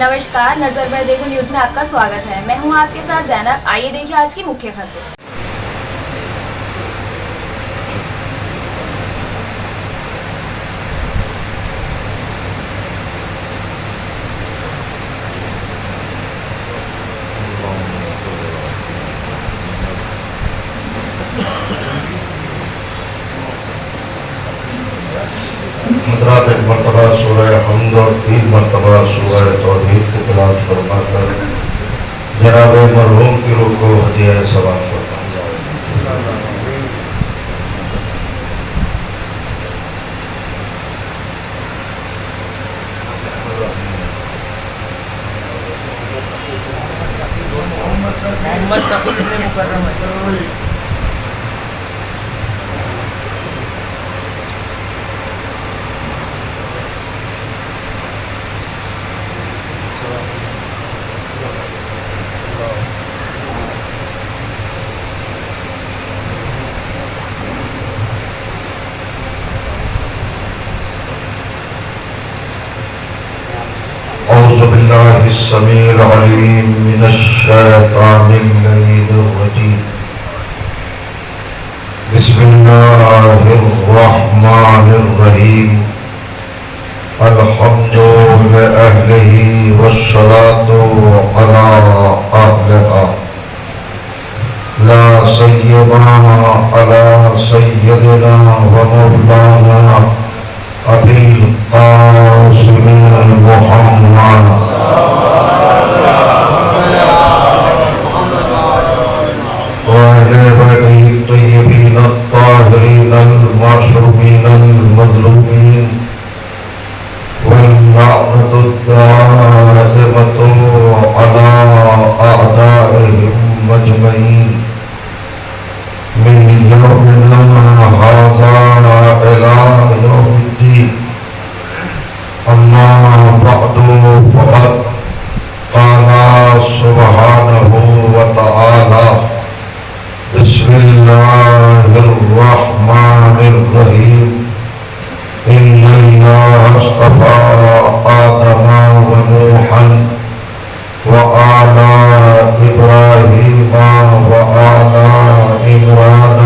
नमस्कार, नजर में देखो न्यूज में आपका स्वागत है। मैं हूं आपके साथ जैनब। आइए देखिए आज की मुख्य खबरें। हज़रात एक मरतबा सूरह हमद और 3 मरतबा सूरह तौहीद की तिलावत फरमाकर जनाब मरहूम की रूह को हदिया सवाब फरमाया। أعوذ بالله السميع العليم من الشيطان اللعين الرجيم. بسم الله الرحمن الرحيم. الحمد لأهله والصلاة على أهلها لا سيما على سيدنا ومولانا أبي القاسم محمد وأهل بيته الطيبين الطاهرين المعصومين المظلومين واللعنة الدائمة على أعدائهم أجمعين من يومنا هذا إلى يوم الدين. أما بعد فقد قال سبحانه وتعالى بسم الله الرحمن الرحيم. إن الله اصطفى آدم ونوحا وآل إبراهيم وآل عمران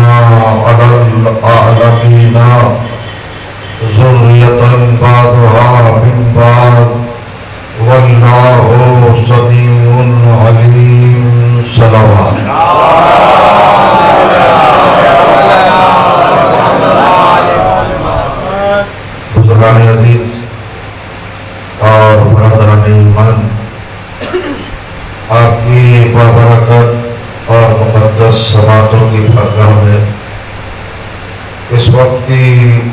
على العالمين ذرية بعضها من بعض والله سميع عليم. صلوات. بزرگان عزیز اور برادران ایمان، آپ کی بابرکت اور مقدس سماعتوں کی بارگاہ میں اس وقت کی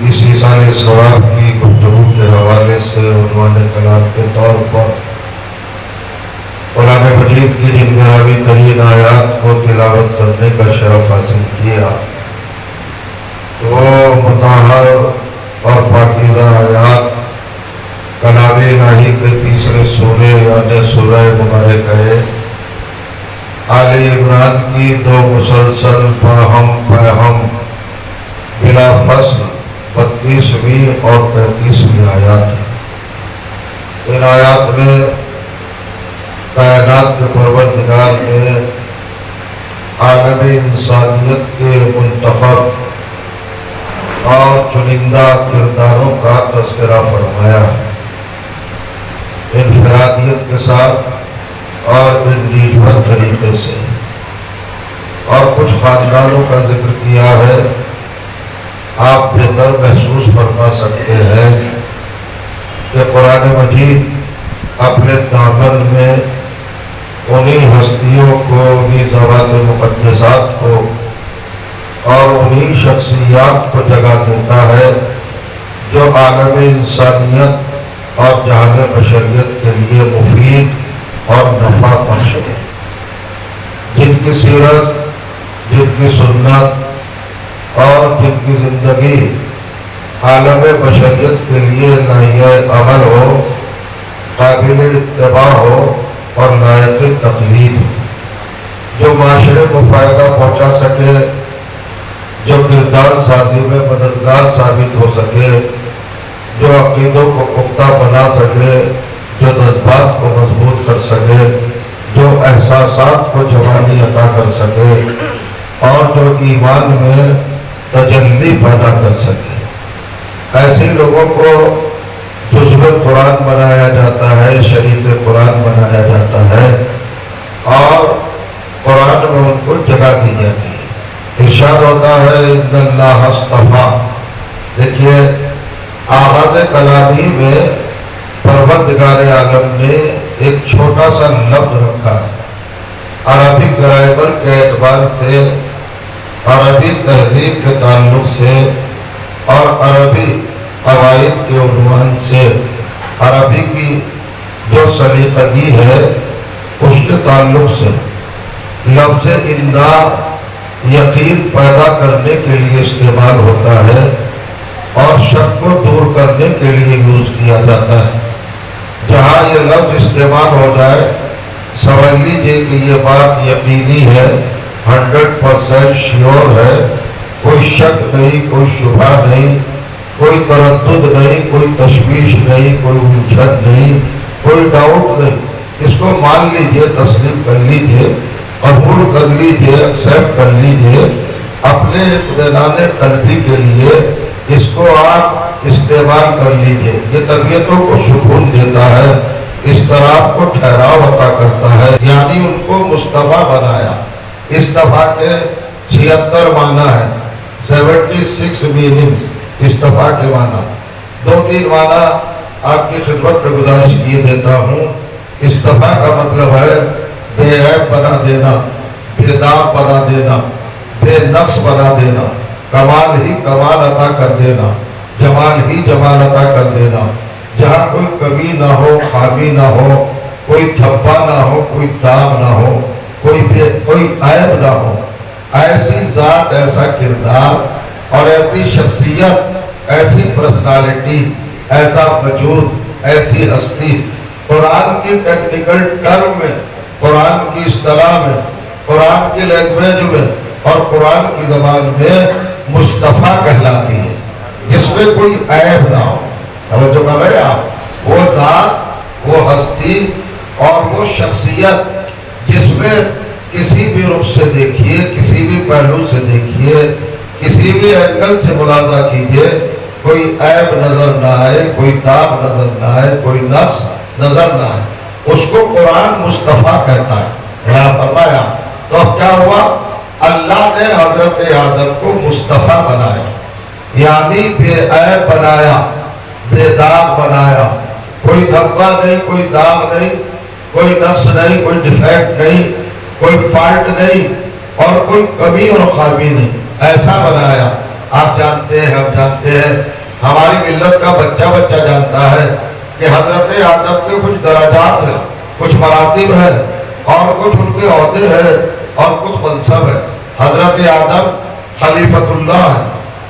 اسی سال ثواب کی گفتگو کے حوالے سے عنوان کلام کے طور پر قرآن مجید کی جن گرامی ترین آیات کو تلاوت کرنے کا شرف حاصل کیا، وہ مطہر اور پاکیزہ آیات کلام الہی کے تیسرے سورے یعنی سورہ مبارکہ آل عمران کی 2 مسلسل فہم بلا فصل 32ویں اور 33ویں آیات ہیں. ان آیات میں کائنات کے پروردگار نے عالم انسانیت کے منتخب اور چنندہ کرداروں کا تذکرہ فرمایا ہے، انفرادیت کے ساتھ اور انڈیویجول طریقے سے، اور کچھ خاندانوں کا ذکر کیا ہے. آپ بہتر محسوس فرما سکتے ہیں کہ قرآن مجید اپنے دامن میں انہی ہستیوں کو، انہی ذوات مقدسات کو اور انہی شخصیات کو جگہ دیتا ہے جو عالم انسانیت اور جہان بشریت کے لیے مفید اور نفع بخش ہے، جن کی سیرت، جن کی سنت اور جن کی زندگی عالم بشریت کے لیے ناہیہ عمل ہو، قابل اتباع ہو اور لائق تقلید ہو، جو معاشرے کو فائدہ پہنچا سکے، جو کردار سازی میں مددگار ثابت ہو سکے، جو عقیدوں کو پختہ بنا سکے، جو جذبات کو مضبوط احساسات کو جوانی عطا کر سکے اور جو ایمان میں تجلی پیدا کر سکے۔ ایسے لوگوں کو جزو قرآن بنایا جاتا ہے، شریف قرآن بنایا جاتا ہے اور قرآن میں ان کو جگہ دی جاتی ہے۔ ارشاد ہوتا ہے ان اللہ اصطفیٰ۔ دیکھیے آغاز کلامی میں پروردگار عالم نے ایک چھوٹا سا لفظ رکھا ہے۔ عربی گرامر کے اعتبار سے، عربی تہذیب کے تعلق سے اور عربی قواعد کے عنوان سے، عربی کی جو سلیقگی ہے اس کے تعلق سے لفظ انا یقین پیدا کرنے کے لیے استعمال ہوتا ہے اور شک کو دور کرنے کے لیے یوز کیا جاتا ہے۔ جہاں یہ لفظ استعمال ہو جائے سمجھ لیجیے کہ یہ بات یقینی ہے، 100% شیور ہے، کوئی شک نہیں، کوئی شبہ نہیں، کوئی تردد نہیں، کوئی تشویش نہیں، کوئی الجھن نہیں، کوئی ڈاؤٹ نہیں۔ اس کو مان لیجیے، تسلیم کر لیجیے، قبول کر لیجیے، ایکسیپٹ کر لیجیے۔ اپنے اطمینان قلبی کے لیے اس کو آپ استعمال کر لیجیے۔ یہ طبیعتوں کو سکون دیتا ہے، اضطراب کو ٹھہراؤ عطا کرتا ہے۔ یعنی ان کو مصطفیٰ بنایا۔ استفا کے 76 معنی ہے، 76 میننگ استفا کے معنی۔ 2-3 معنی آپ کی خدمت میں گزارش کیے دیتا ہوں۔ استفا کا مطلب ہے بے عیب بنا دینا، بے داغ بنا دینا، بے نقص بنا دینا، کمال ہی کمال عطا کر دینا، جمال ہی جمال عطا کر دینا۔ جہاں کوئی کمی نہ ہو، خامی نہ ہو، کوئی دھبا نہ ہو، کوئی داغ نہ ہو، کوئی عیب نہ ہو، ایسی ذات، ایسا کردار اور ایسی شخصیت، ایسی پرسنالٹی، ایسا وجود، ایسی ہستی قرآن کی ٹیکنیکل ٹرم میں، قرآن کی اصطلاح میں، قرآن کی لینگویج میں اور قرآن کی زبان میں مصطفیٰ کہلاتی ہے، جس میں کوئی عیب نہ ہو۔ توجہ کر رہے آپ؟ وہ ذات، وہ ہستی اور وہ شخصیت جس میں کسی بھی رخ سے دیکھیے، کسی بھی پہلو سے دیکھیے، کسی بھی اینگل سے ملاحظہ کیجئے، کوئی عیب نظر نہ آئے، کوئی داغ نظر نہ آئے، کوئی نقص نظر نہ آئے، اس کو قرآن مصطفیٰ کہتا ہے۔ یہاں فرمایا تو اب کیا ہوا؟ اللہ نے حضرت آدم کو مصطفیٰ بنایا، یعنی بے عیب بنایا، بے داغ بنایا، کوئی دھبا نہیں، کوئی داغ نہیں، کوئی نقص نہیں، کوئی ڈیفیکٹ نہیں، کوئی فالٹ نہیں اور کوئی کمی اور خامی نہیں، ایسا بنایا۔ آپ جانتے ہیں، ہم جانتے ہیں، ہماری ملت کا بچہ جانتا ہے کہ حضرت آدم کے کچھ درجات ہیں، کچھ مراتب ہیں اور کچھ ان کے عہدے ہیں اور کچھ منصب ہے۔ حضرت آدم خلیفۃ اللہ ہے،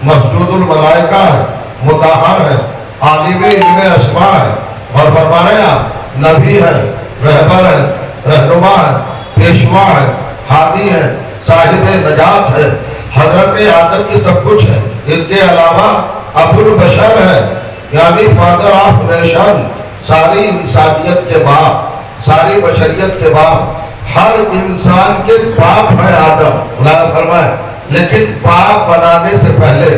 مسجود الملائکہ ہے، مطہر ہے، عالم علم اسماء ہے اور فرما رہے ہیں آپ نبی ہے، رہبر ہے، رہنما ہے، پیشوا ہے، ہادی ہے، صاحب نجات ہے۔ حضرت آدم کی سب کچھ ہے۔ ان کے علاوہ ابو البشر ہے، یعنی فادر آف نیشن، ساری انسانیت کے باپ، ساری بشریت کے باپ، ہر انسان کے باپ ہے آدم، اللہ فرمائے۔ لیکن باپ بنانے سے پہلے،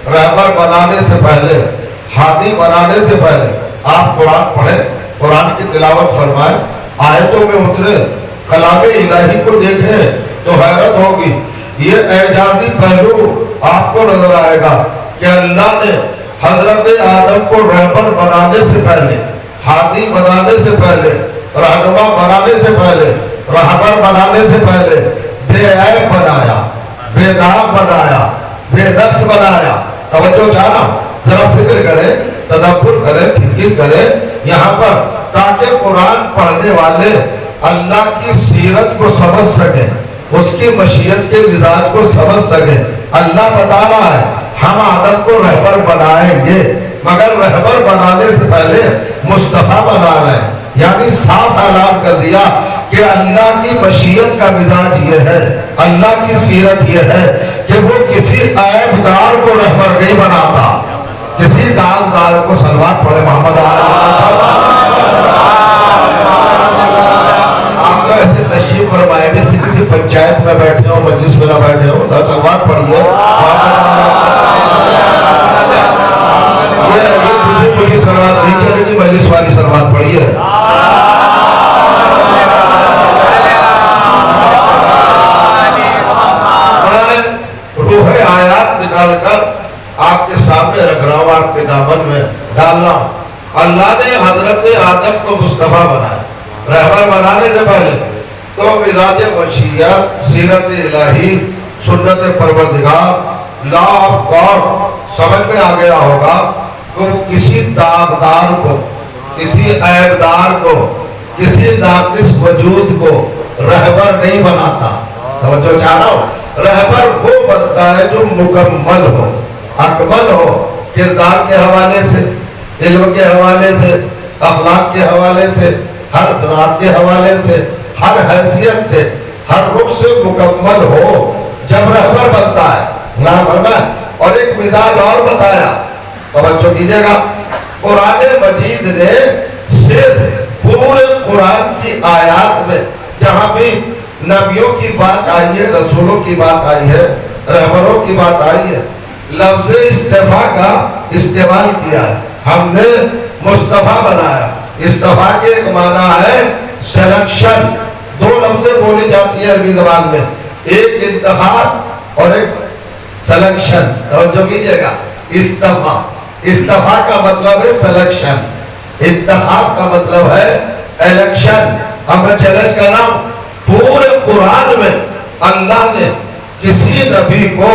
رہبر بنانے سے پہلے، ہادی بنانے سے پہلے آپ قرآن پڑھیں، قرآن کی تلاوت فرمائیں، آیتوں میں اترے، کلام الہی کو دیکھیں تو حیرت ہوگی۔ یہ اعجازی پہلو آپ کو نظر آئے گا کہ اللہ نے حضرت آدم کو رہبر بنانے سے پہلے، ہادی بنانے سے پہلے، رہنما بنانے سے پہلے، رہبر بنانے سے پہلے بے عیب بنایا، بے داغ بنایا، بے نقص بنایا۔ توجہ چاہنا، ذرا فکر کریں، تدبر کریں، تھنکنگ کریں یہاں پر، تاکہ قرآن پڑھنے والے اللہ کی سیرت کو سمجھ سکیں، اس کی مشیت کے مزاج کو سمجھ سکیں۔ اللہ بتا رہا ہے ہم آدم کو رہبر بنائیں گے، مگر رہبر بنانے سے پہلے مصطفیٰ بنا رہے ہیں، یعنی صاف اعلان کر دیا کہ اللہ کی مشیت کا مزاج یہ ہے، اللہ کی سیرت یہ ہے کہ وہ کسی عیب دار کو رہبر نہیں بناتا، کسی داغ دار کو۔ صلوات پڑھے محمد آپ کا ایسے تشریف فرمائے۔ मुस्तफा बनाया। रहबर बनाने से पहले तो मिजाज बशियत, सीरत इलाही, सुन्नत परवरदिगार, लॉ ऑफ गॉड समझ में आ गया होगा। तो किसी दागदार को, किसी ऐबदार को, किसी नाकिस वजूद को रहबर नहीं बनाता। तो चाह रहा हूं, रहबर वो बनता है जो मुकम्मल हो, अकमल हो, किरदार के हवाले से, इल्म के हवाले से, अखलाक के हवाले से, हर ज़ात के हवाले से, हर हैसियत से, हर रुख से मुकम्मल हो, जब रहबर बनता है ना फरमाया। और एक मिजाज और बताया, तवज्जो कीजिएगा, कुरान मजीद ने सिर्फ पूरे कुरान की आयत में जहां भी नबियों की बात आई है, रसूलों की बात आई है, रहबरों की बात आई है, लफ्ज़ इस्तिफा का इस्तेमाल किया है। हमने मुस्तफा बनाया। इस्तिफा के एक माना है सिलेक्शन। दो लफ्ज़ें बोली जाती है अरबी ज़बान में, एक इंतखाब और एक सिलेक्शन। तवज्जो कीजिएगा, इस्तिफा, इस्तिफा का मतलब है सिलेक्शन, इंतखाब का मतलब है इलेक्शन। अब मैं चैलेंज कर रहा हूं, पूरे कुरान में अल्लाह ने किसी नबी को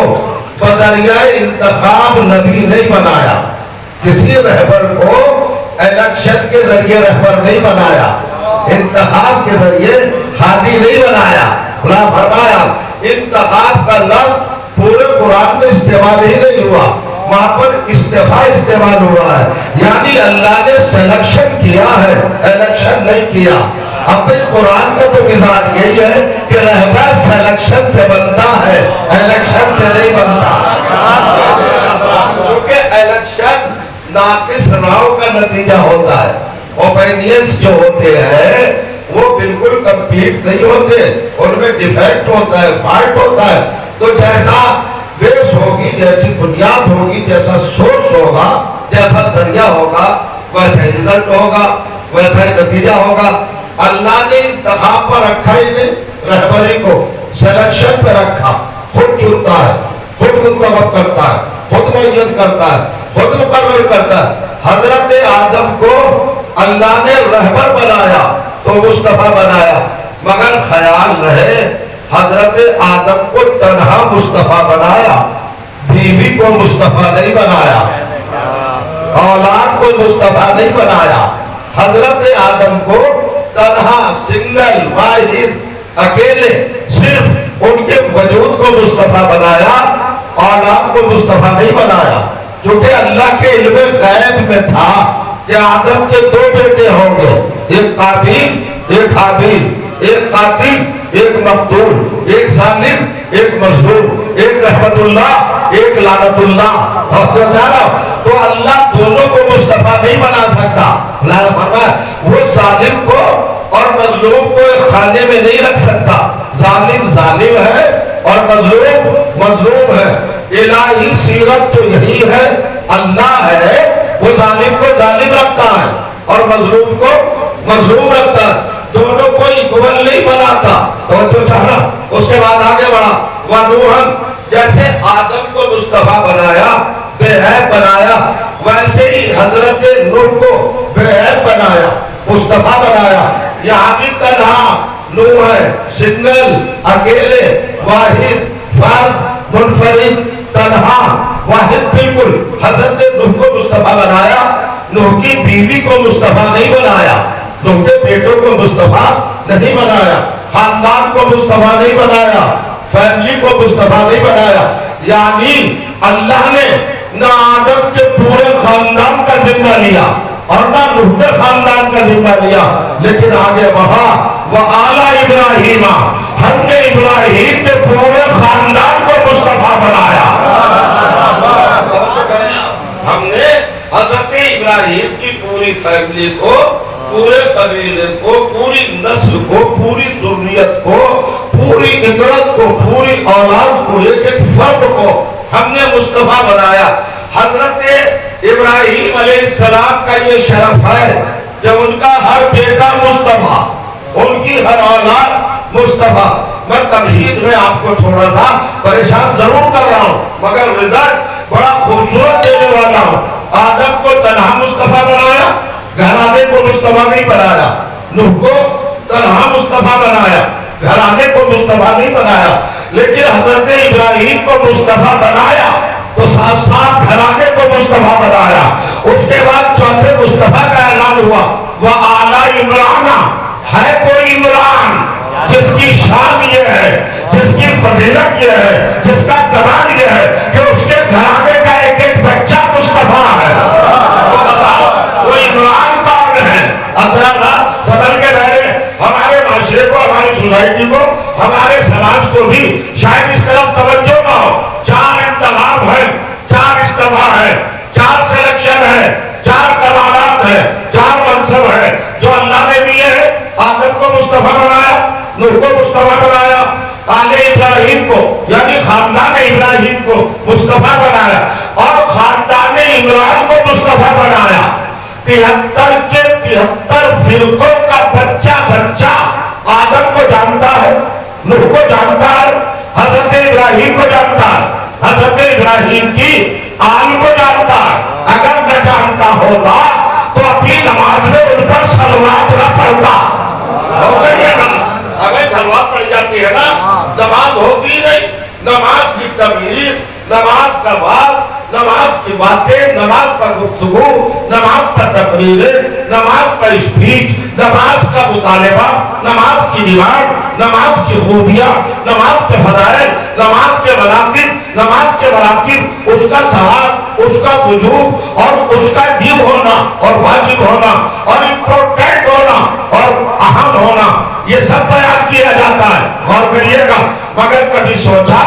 बजरिया इंतखाब नबी नहीं बनाया, किसी रहबर को इलेक्शन के जरिए रहबर नहीं बनाया, इंतखाब के जरिए हादी नहीं बनाया। खुदा फरमाया इंतखाब का लफ्ज़ पूरे कुरान में इस्तेमाल ही नहीं हुआ, वहां पर इस्तिफा इस्तेमाल हुआ है। यानी अल्लाह ने सिलेक्शन किया है, इलेक्शन नहीं किया। अब कुरान का तो मिजाज यही है कि रहबर सिलेक्शन से बनता है, इलेक्शन से नहीं बनता। क्योंकि इलेक्शन नाकिस राव का नतीजा होता है। ओपिनियंस जो होते हैं वो बिल्कुल कंप्लीट नहीं होते, उनमें डिफेक्ट होता है, फॉल्ट होता है। तो जैसा बेस होगी, जैसी बुनियाद होगी, जैसा सोर्स होगा, जैसा जरिया होगा, वैसा रिजल्ट होगा, वैसा ही नतीजा होगा। अल्लाह ने इंतखाब पर रखा ही नहीं, रहबरी को सिलेक्शन पे रखा। खुद चुनता है, खुद मुंतखब करता है, खुद मुय्यन करता है, खुद मुकर्रर करता है। हजरत आदम को अल्लाह ने रहबर बनाया तो मुस्तफा बनाया, मगर ख्याल रहे हजरत आदम को तन्हा मुस्तफा बनाया, बीवी को मुस्तफा नहीं बनाया, औलाद को मुस्तफा नहीं बनाया। हजरत आदम को तन्हा, सिंगल, वाहिद, अकेले, सिर्फ उनके वजूद को मुस्तफा बनाया, औलाद को मुस्तफा नहीं बनाया। क्योंकि अल्लाह के इल्मे गैब में था कि आदम के दो बेटे होंगे, एक काबिल, एक हाबिल, एक कातिल, एक मकतूल, एक जालिम, एक मजलूम, एक रहमतुल्लाह, एक लानतुल्लाह। तो अल्लाह दोनों को मुस्तफा नहीं बना सकता। वो जालिम को और मजलूम को एक खाने में नहीं रख सकता। जालिम जालिम है और मजलूम मजलूम है। इलाही सीरत तो यही है, अल्लाह है वो जालिम को जालिम रखता है और मजलूम को मजलूम रखता है। दोनों को इक्वल नहीं बनाता। तो जो चाहना उसके बाद आगे बढ़ा, वह नूहन, जैसे आदम को मुस्तफा बनाया, बेहद बनाया, वैसे ही हजरत नूह को बेहद बनाया, मुस्तफा बनाया। यहाँ भी तन्हा नूह है, सिंगल, अकेले, वाहिद, फर्द, मुनफरिद, तन्हा, वाहिद, बिल्कुल। हजरत नूह को मुस्तफा बनाया, नूह की बीवी को मुस्तफा नहीं बनाया, नूह के बेटों को मुस्तफा नहीं बनाया, खानदान को मुस्तफा नहीं बनाया, फैमिली को मुस्तफा नहीं बनाया। यानी अल्लाह ने ना आदम के पूरे खानदान का जिम्मा लिया और ना नूह के खानदान का जिम्मा लिया, लेकिन आगे बढ़ा, वह आला इब्राहिमा, हमने इब्राहिम के पूरे खानदान को मुस्तफा बनाया। हमने हजरत इब्राहिम की पूरी फैमिली को, पूरे कबीले को, पूरी नस्ल को, पूरी दुर्नियत को, पूरी इतरत को, पूरी औलाद को, एक एक फर्द को हमने मुस्तफा बनाया। हजरत इब्राहिम अलैहिस्सलाम का ये शरफ है कि उनका हर बेटा मुस्तफा, उनकी हर औलाद मुस्तफा। मैं तमहीद में आपको थोड़ा सा परेशान जरूर कर रहा हूँ, मगर रिजल्ट बड़ा खूबसूरत देने वाला हूँ। आदम को तन्हा मुस्तफा बनाया, घराने को मुस्तफा नहीं बनाया, नूह को तन्हा मुस्तफा बनाया, घराने को मुस्तफा नहीं बनाया, लेकिन हजरत इब्राहिम को मुस्तफा बनाया तो साथ साथ घराने को मुस्तफा बनाया। उसके बाद चौथे मुस्तफा का ऐलान हुआ, वह आला इमराना, है कोई इमरान जिसकी शान ये है, जिसकी फजीलत ये है, जिसका कमाल ये है कि उसके घराने का एक एक बच्चा मुस्तफा है। वो बताओ वो इमरान कौन है? अल्लाह संभल के रहे। हमारे माशरे को, हमारी सोसाइटी को, हमारे समाज को भी शायद इस तरफ तवज्जो ना हो। 4 इंतखाब है, 4 इस्तीफा है, 4 सिलेक्शन है, 4 कमालात है, 4 मनसब है जो अल्लाह ने दिए है। आदम को मुस्तफा बनाया, नूह को मुस्तफा बनाया, आले इब्राहिम को यानी खानदान इब्राहिम को मुस्तफा बनाया और खानदान इमरान को मुस्तफा बनाया। 73 के 73 फिरकों का बच्चा बच्चा आदम को जानता है, नूह को जानता है, हजरत इब्राहिम को जानता है, हजरत इब्राहिम की आल को जानता है। अगर न जानता होगा तो अपनी नमाज में उन पर सलवात न पढ़ता। अगर सलवात पढ़ जाती है ना, नमाज होती नहीं। नमाज की तबलीग, नमाज का वाज, नमाज की बातें, नमाज पर गुफ्तगू, नमाज पर तकरीरें, नमाज पर स्पीच, नमाज का मुतालिबा, नमाज की डिमांड, नमाज की खूबियाँ, नमाज के फदाइल, नमाज के मनाकिब, नमाज के मरातिब, उसका सवाब, उसका वजूब और उसका नीब होना और वाजिब होना और इम्पोर्टेंट होना और अहम होना, ये सब बयान किया जाता है। गौर करिएगा। मगर कभी सोचा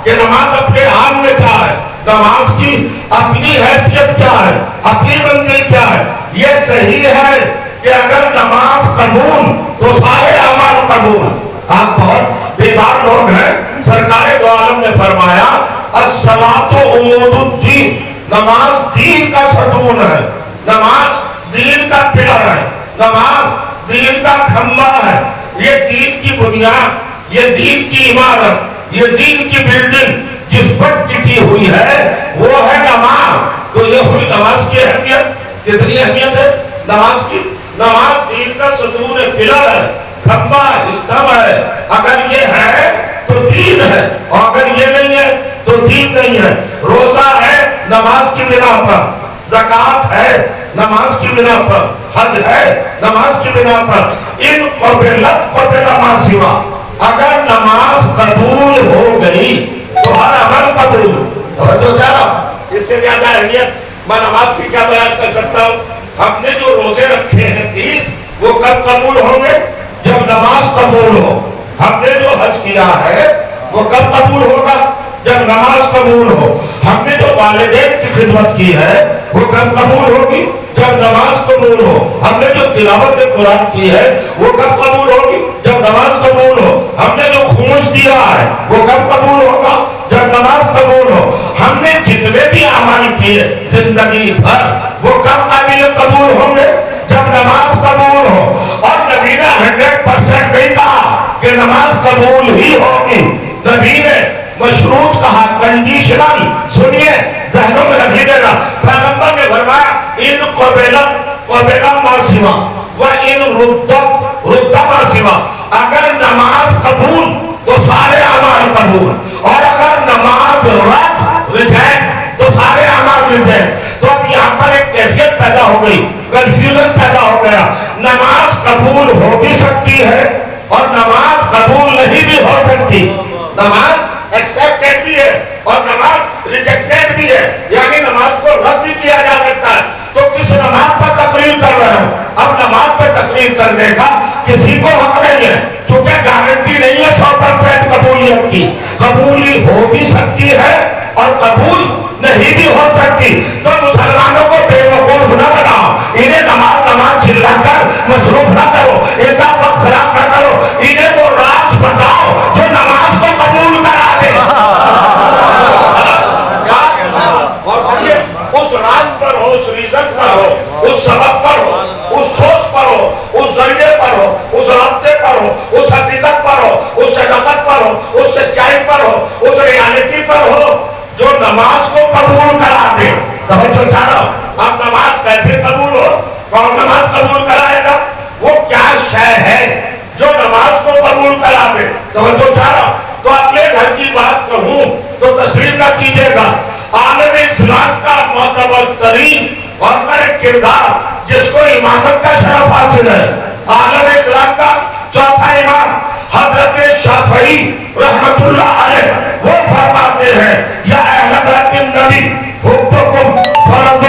कि नमाज अपने हाल में क्या है, नमाज की अपनी हैसियत क्या है, अपनी मंजिल क्या है? ये सही है कि अगर नमाज कबूल तो सारे अमाल कबूल। आप बहुत बेदार लोग हैं। सरकार दो आलम ने फरमाया अस्सलातु उमूदुद्दीन, नमाज दीन का सतून है, नमाज दीन का पिलर है, नमाज दीन का खंबा है, ये दीन की बुनियाद, ये दीन की इमारत, ये दीन की बिल्डिंग जिस पर टिकी हुई है वो है नमाज। तो ये हुई नमाज की अहमियत। कितनी अहमियत है नमाज की? नमाज दीन का सतून है, पिलर है, खंबा है, स्तंभ है। अगर ये है तो दीन है और अगर ये नहीं है तो दीन नहीं है। रोजा है नमाज की बिना पर, ज़कात है नमाज की बिना पर, हज है नमाज की बिना पर। इन क़बिलत क़बिला मा सिवा, अगर नमाज कबूल हो गई तो हर अमल कबूल। तो जाना इससे ज्यादा अहमियत मैं नमाज की क्या बयान कर सकता हूँ? हमने जो रोजे रखे हैं 30, वो कब कबूल होंगे? जब नमाज कबूल हो। हमने जो हज किया है वो कब कबूल होगा? जब नमाज कबूल हो। हमने जो वालिदैन की खिदमत की है वो कब कबूल होगी? जब नमाज कबूल हो। हमने जो तिलावत कुरान की है वो कब कबूल होगी? जब नमाज कबूल हो। हमने जो खुमुस दिया है वो कब कबूल होगा? जब नमाज कबूल हो। हमने जितने भी अमल किए जिंदगी भर वो कब काबिल कबूल होंगे? जब नमाज कबूल हो। और नबी ने 100% नहीं कहा कि नमाज कबूल ही होगी। नबी ने मशरूत कहा, कंडीशनल। सुनिए, ज़हनों में रखिएगा। पैगंबर ने फरमाया इन क़बिला मा सिवा व इन रुद्दा मा सिवा। अगर नमाज कबूल तो सारे अमाल कबूल, और अगर नमाज रिजेक्ट तो सारे अमाल रिजेक्ट। तो अब यहाँ पर एक कैफियत पैदा हो गई, कंफ्यूजन पैदा हो गया। नमाज कबूल हो भी सकती है और नमाज कबूल नहीं भी हो सकती। नमाज एक्सेप्टेड भी है और नमाज रिजेक्टेड भी है, यानी नमाज को रद्द भी किया जा सकता है। तो किस नमाज पर तकरीर कर रहे हो? अब नमाज पर तकरीर करने का किसी को हक नहीं है, चूंकि गारंटी नहीं है 100% कबूलियत की। कबूली हो भी सकती है और कबूल नहीं भी हो सकती। तो मुसलमानों को बेवकूफ न बनाओ, इन्हें नमाज चिल्लाकर मसरूफ न करो, इनका वक्त खराब न करो। इन्हें वो राज बताओ जो नमाज को कबूल करा दे। उस राज पर हो, उस रीजन पर हो, उस सबब पर हो, उस सोच पर हो, उस जरिए पर हो, उस रास्ते पर हो, उस हकीकत पर हो, उस सदाकत पर हो, उस सच्चाई पर हो, उस रियलिटी पर हो जो नमाज को कबूल करा दे। तो चाहो आप नमाज कैसे कबूल हो? कौन नमाज شے ہے جو نماز کو قبول کراوے. توجہ چاہا تو اپنے گھر کی بات کہوں تو تصویر نہ کیجیے گا. عالم اسلام کا معتبر ترین اور کردار جس کو امامت کا شرف حاصل ہے، عالم اسلام کا چوتھا امام حضرت شافعی رحمت اللہ علیہ، وہ فرماتے ہیں یا اہل بیت النبی حبکم فرض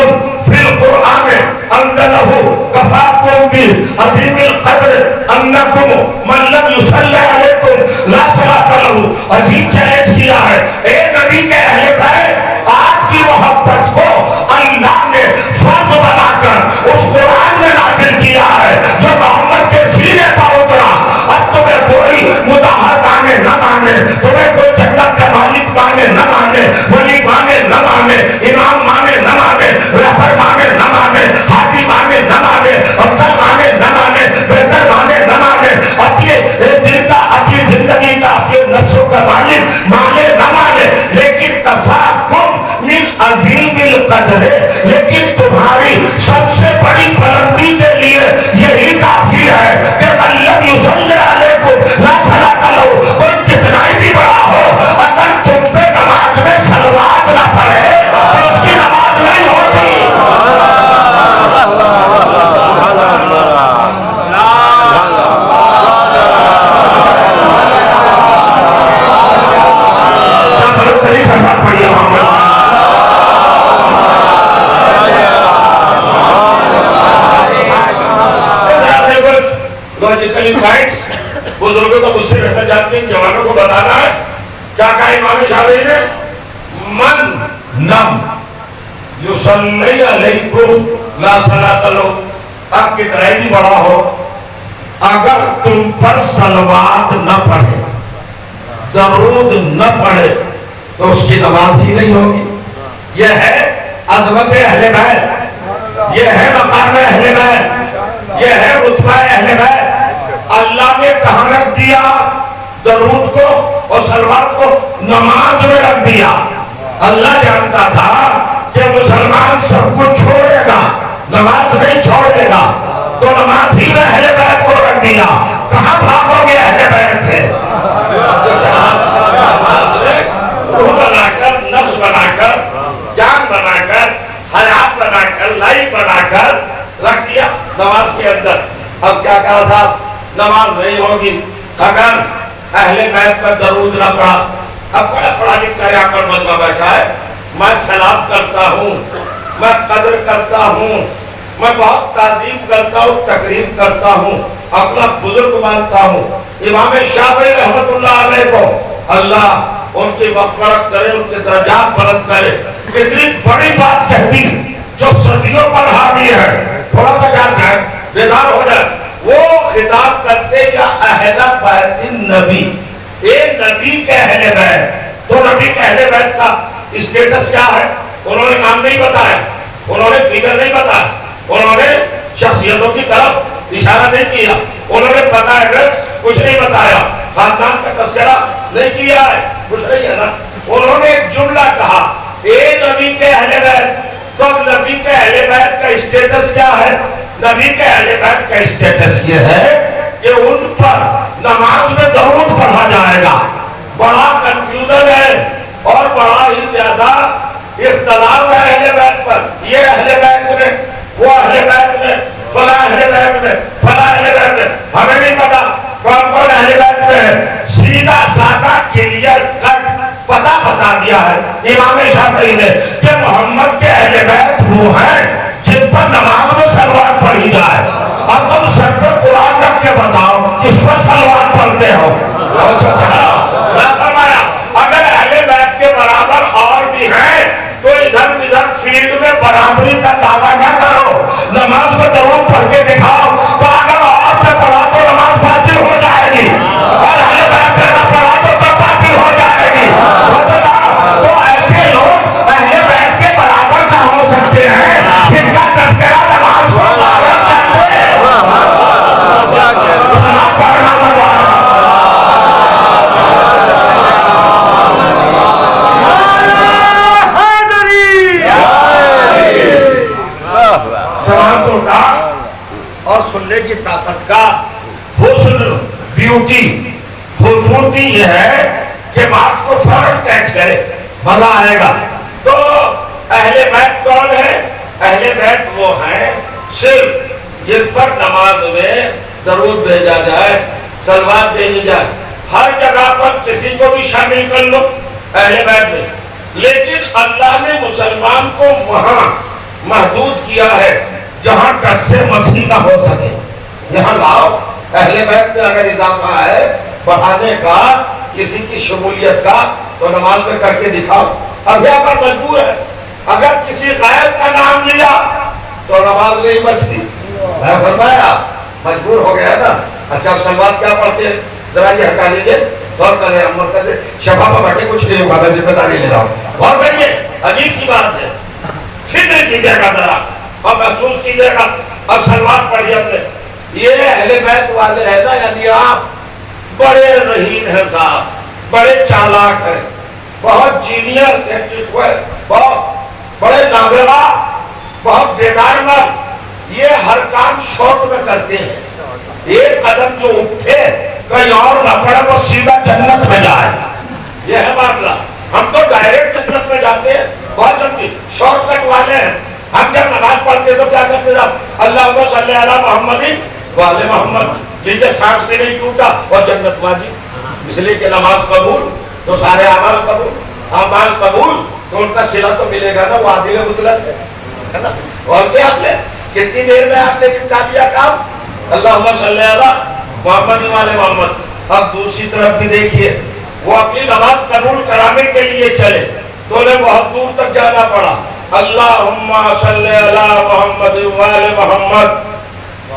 فی القرآن انزلہ کفاکم بعظیم القدر انکم من لم یصلی علیکم لا صلاۃ لہ. عجیب چیلنج کیا ہے. اے نبی کے اہل بیت، آپ کی محبت کو اللہ نے فرض بنا کر اس قرآن میں نازل کیا ہے جو محمد کے سینے پر اترا. اب تمہیں کوئی مطہر مانے نہ مانے، تمہیں کوئی جنت کا مالک مانے نہ مانے، ولی مانے نہ مانے، امام مانے نہ مانے، رہبر مانے نہ مانے، ہادی مانے نہ مانے، افضل مانے نہ مانے، بہتر مانے نہ مانے، اپنے دل کا، اپنی زندگی کا، اپنے نفسوں کا مالک مانے نہ مانے، لیکن کفاکم من عظیم القدر، لیکن تمہاری سب سے بڑی بلندی کے لیے یہی کافی ہے کہ اللہ یصلی علیکم لا صلاۃ لہ. کوئی کتنا بھی بڑا ہو، اگر تم پہ نماز میں صلوات نہ پڑھے تو اس کی نماز نہیں ہوتی. بزرگوں تو مجھ سے بہتر جانتے ہیں، جوانوں کو بتانا ہے. کیا کہا امام شافعی نے؟ من لم یصلی علیکم لا صلاۃ لہ. اب کتنا بھی بڑا ہو، اگر تم پر صلوات نہ پڑھے، درود نہ پڑھے تو اس کی نماز ہی نہیں ہوگی. یہ ہے عظمت اہل بیت، یہ ہے مقام اہل بیت، یہ ہے رتبہ اہل بیت. اللہ نے کہاں رکھ دیا درود کو اور صلوات کو؟ نماز میں رکھ دیا. اللہ جانتا تھا کہ مسلمان سب کچھ چھوڑے گا، نماز نہیں چھوڑے گا، تو نماز ہی میں اہل بیت کو رکھ دیا. کہاں بھاگو گے اہل بیت سے؟ نماز میں روح بنا کر، نفس بنا کر، جان بنا کر، حیات بنا کر، لائف بنا کر رکھ دیا نماز کے اندر. اب کیا کہا تھا؟ نماز نہیں ہوگی اگر اہل بیت پر درود نہ پڑھا. اب بڑا پڑھا لکھا یہاں پر مجمع بیٹھا ہے، میں سلام کرتا ہوں، میں قدر کرتا ہوں، میں بہت تعظیم کرتا ہوں، تقریب کرتا ہوں، اپنا بزرگ مانتا ہوں امام شافعی رحمت اللہ علیہ کو. اللہ ان کی مغفرت کرے، ان کے درجات بلند کرے. کتنی بڑی بات کہتی جو صدیوں پر حاوی ہے. تھوڑا سا جان جائے، بیدار ہو جائے. وہ خطاب کرتے یا اہل بیت النبی، اے نبی کے اہل بیت. تو نبی کے اہل بیت کا اسٹیٹس کیا ہے؟ انہوں نے نام نہیں بتایا، انہوں نے فگر نہیں بتایا، انہوں نے شخصیتوں کی طرف اشارہ نہیں کیا، انہوں نے پتہ ایڈریس کچھ نہیں بتایا، خاندان کا تذکرہ نہیں کیا ہے، کچھ نہیں ہے نا. انہوں نے ایک جملہ کہا، اے نبی کے اہل بیت. تو نبی کے اہل بیت کا اسٹیٹس کیا ہے؟ نبی کے اہل بیت کا اسٹیٹس یہ ہے کہ ان پر نماز میں درود پڑھا جائے گا. بڑا کنفیوژن ہے اور بڑا ہی زیادہ اختلاف ہے اہل بیت پر. یہ اہل بیت میں، وہ اہل بیت میں، فلاں اہل بیت میں، فلاں اہل بیت میں. ہمیں نہیں پتا کون کون اہل بیت میں ہے. سیدھا سادہ کلیئر کٹ پتہ بتا دیا ہے امام شافعی نے کہ محمد کے اہل بیت وہ ہیں جن پر نماز میں صلوات پڑھی جائے. اب تم سر پر قرآن رکھ کے بتاؤ کس پر صلوات پڑھتے ہو؟ اگر اہل بیت کے برابر اور بھی ہیں تو ادھر ادھر فیلڈ میں برابری کا ब्यूटी, खूबसूरती ये है कि बात को फौरन कैच करे, मजा आएगा। तो अहले बैत कौन है? अहले बैत वो हैं सिर्फ जिन पर नमाज में दरूद भेजा जाए, सलवात भेजी जाए। हर जगह पर किसी को भी शामिल कर लो अहले बैत में, लेकिन अल्लाह ने मुसलमान को वहां महदूद किया है जहां टस से मसीह न हो सके। यहाँ लाओ, अहले बैत में अगर इजाफा है बढ़ाने का, किसी की शमूलियत का, तो नमाज में करके दिखाओ। अब यहाँ पर मजबूर है, अगर किसी गैर का नाम लिया तो नमाज नहीं बचती। मैं फरमाया मजबूर हो गया ना। अच्छा, अब सलवात क्या पढ़ते हैं, जरा ये हटा लीजिए, गौर करें, अमल करें, शफा पर बैठे कुछ नहीं होगा, मैं जिम्मेदारी ले रहा हूँ। गौर करिए, अजीब सी बात है, फिक्र कीजिएगा जरा और महसूस कीजिएगा। अब सलवात पढ़िए अपने। ये अहले बैत वाले हैं ना, यानी आप बड़े रहीन हैं साहब, बड़े चालाक हैं, बहुत जीनियर सेंट्रिक हुए, बहुत बड़े नावेला, बहुत बेकार मत। ये हर काम शॉर्ट में करते हैं। एक कदम जो उठे कहीं और न पड़े, वो सीधा जन्नत में जाए, ये है मामला। हम तो डायरेक्ट जन्नत में जाते हैं, बहुत जल्दी, शॉर्टकट वाले हैं। हम जब नमाज पढ़ते तो क्या करते थे? अल्लाहुम्मा सल्ली अला मुहम्मदिन व आले मोहम्मद, लीजिए सांस भी नहीं टूटा और जन्नत वाजिब। इसलिए कि नमाज कबूल तो सारे अमाल कबूल, अमाल कबूल तो उनका सिला तो मिलेगा ना, वो आदिल मुतलक है ना। और क्या आपने कितनी देर में आपने निपटा दिया काम? अल्लाहुम्मा सल्ली अला मुहम्मद व आले मोहम्मद। अब दूसरी तरफ भी देखिए, वो अपनी नमाज कबूल कराने के लिए चले तो उन्हें बहुत दूर तक जाना पड़ा। अल्लाहुम्मा सल्ली अला मुहम्मद व आले मोहम्मद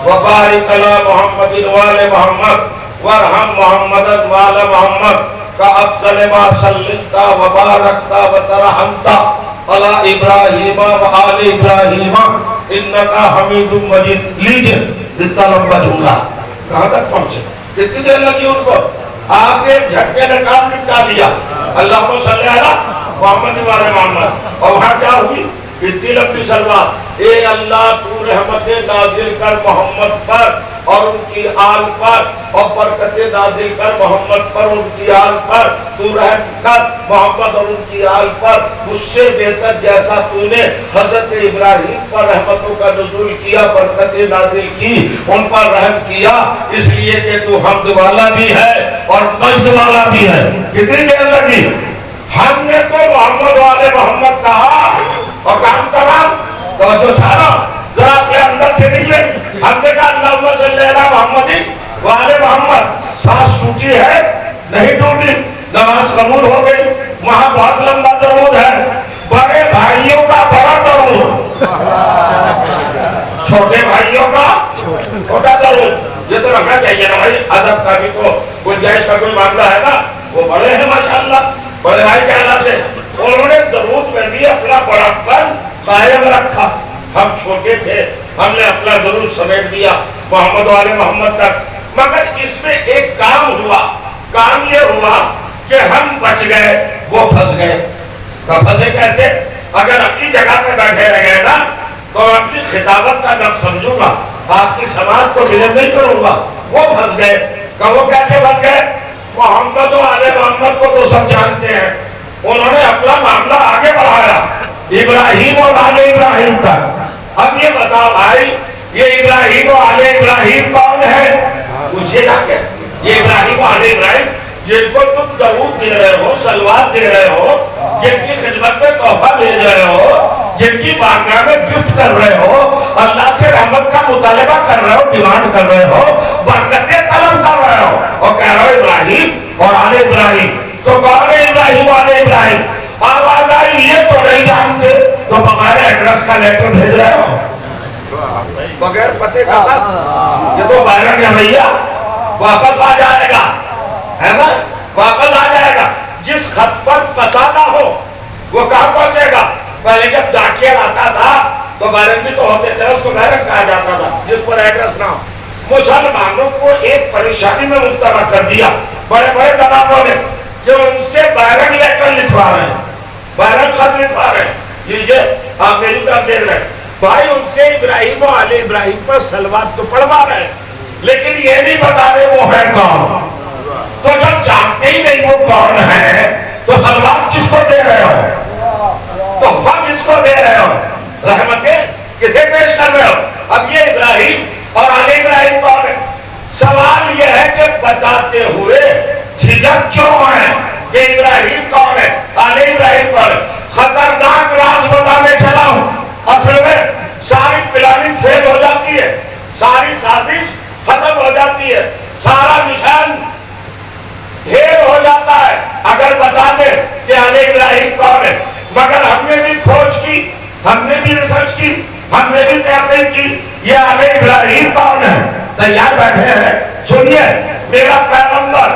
व बारिक अला मुहम्मद व आले मोहम्मद वरहम मुहम्मदन व आले मोहम्मद का अफजल मा सल्लता व बारकता व तरहमता अला इब्राहीम व आले इब्राहीम इन्नका हमीदुम मजीद। लीजिए इतना लंबा जुमला कहां तक पहुंचे? कितनी देर लगी उनको? आपने झटके में काम निपटा दिया। अल्लाहुम्मा सल्ली अला मुहम्मद व आले मोहम्मद। और वहां क्या हुई? इतनी लंबी सलवात, ए अल्लाह तू रहमतें नाजिल कर मोहम्मद पर और उनकी आल पर, और बरकतें नाजिल कर मोहम्मद पर उनकी आल पर। तू रहम कर मोहम्मद और उनकी आल पर, उससे बेहतर जैसा तूने हजरत इब्राहिम पर रहमतों का नुज़ूल किया, बरकतें नाजिल की, उन पर रहम किया, इसलिए कि तू हम्द वाला भी है और मजद वाला भी है। कितनी देर लगी? हमने तो मोहम्मद वाले मोहम्मद कहा और काम तमाम। तो जो छाना जरा अपने अंदर से निकले, हमने कहा अल्लाहुम्मा सल्ली अला मुहम्मदिन व आले मोहम्मद। सांस टूटी है? नहीं टूटी, नमाज कबूल हो गई। वहां बहुत लंबा दरूद है, बड़े भाइयों का बड़ा दरूद, छोटे भाइयों का छोटा दरूद। ये तो रखना चाहिए ना भाई, अदब का भी तो गुंजाइश का कोई मामला है ना। वो बड़े हैं माशाअल्लाह, बड़े भाई कहलाते। उन्होंने दरूद में भी अपना बड़ापन कायम रखा। हम छोटे थे, हमने अपना दरूद समेट दिया मोहम्मद वाले मोहम्मद तक। मगर इसमें एक काम हुआ, काम ये हुआ कि हम बच गए, वो फंस गए। तो फंसे कैसे? अगर अपनी जगह पे बैठे रह गए ना तो अपनी खिताबत का न समझूंगा, आपकी समाज को विलय नहीं करूंगा। वो फंस गए। वो कैसे फंस गए? मोहम्मद वाले मोहम्मद को तो सब जानते हैं, उन्होंने अपना मामला आगे बढ़ाया इब्राहिम और आले इब्राहिम तक। अब ये बताओ भाई, ये इब्राहिम और आले इब्राहिम कौन है? पूछिए जाके। ये इब्राहिम और आले इब्राहिम जिनको तुम दरूद दे रहे हो, सलवात दे रहे हो, जिनकी खिदमत में तोहफा भेज रहे हो, जिनकी बारगाह में गिफ्ट कर रहे हो, अल्लाह से रहमत का मुतालबा कर रहे हो, डिमांड कर रहे हो, बरकतें तलब कर रहे हो, और कह रहे हो इब्राहिम और आले इब्राहिम। तो कौन है इब्राहिम और आले इब्राहिम? आवाज आई ये तो नहीं जानते, तो बगैर एड्रेस का लेटर भेज रहे हो, बगैर पते का। ये तो वायरल है भैया, वापस आ जाएगा, है ना, वापस आ जाएगा। जिस खत पर पता ना हो वो कहाँ पहुंचेगा? पहले जब डाकिया आता था तो वायरल भी तो होते थे, उसको वायरल कहा जाता था, जिस पर एड्रेस ना हो। मुसलमानों को एक परेशानी में मुब्तला कर दिया बड़े बड़े दबावों ने, जो उनसे वायरल लेटर लिखवा रहे हैं, वायरल खत लिखवा रहे हैं। लीजिए आप मेरी तरफ देख रहे हैं भाई, उनसे इब्राहिम और आले इब्राहिम पर सलवात तो पढ़वा रहे हैं, लेकिन ये नहीं बता रहे वो है कौन। वो कौन है, तो सलवात किसको दे रहे हो, तोहफा किसको दे रहे हो, रहमतें किसे पेश कर रहे हो। अब ये इब्राहिम और आले इब्राहिम कौन है? सवाल ये है कि बताते हुए झिझक क्यों है कि इब्राहिम कौन है, आले इब्राहिम कौन है। खतरनाक राज बताने चला हूं। असल में सारी प्लानिंग फेल हो जाती है, सारी साजिश खत्म हो जाती है, सारा मिशन ढेर हो जाता है अगर बता दे कि आले इब्राहिम कौन है। मगर हमने भी खोज की, हमने भी रिसर्च की, हमने भी तहकीक की, ये आले इब्राहिम कौन है। तैयार बैठे हैं, सुनिए। मेरा पैगंबर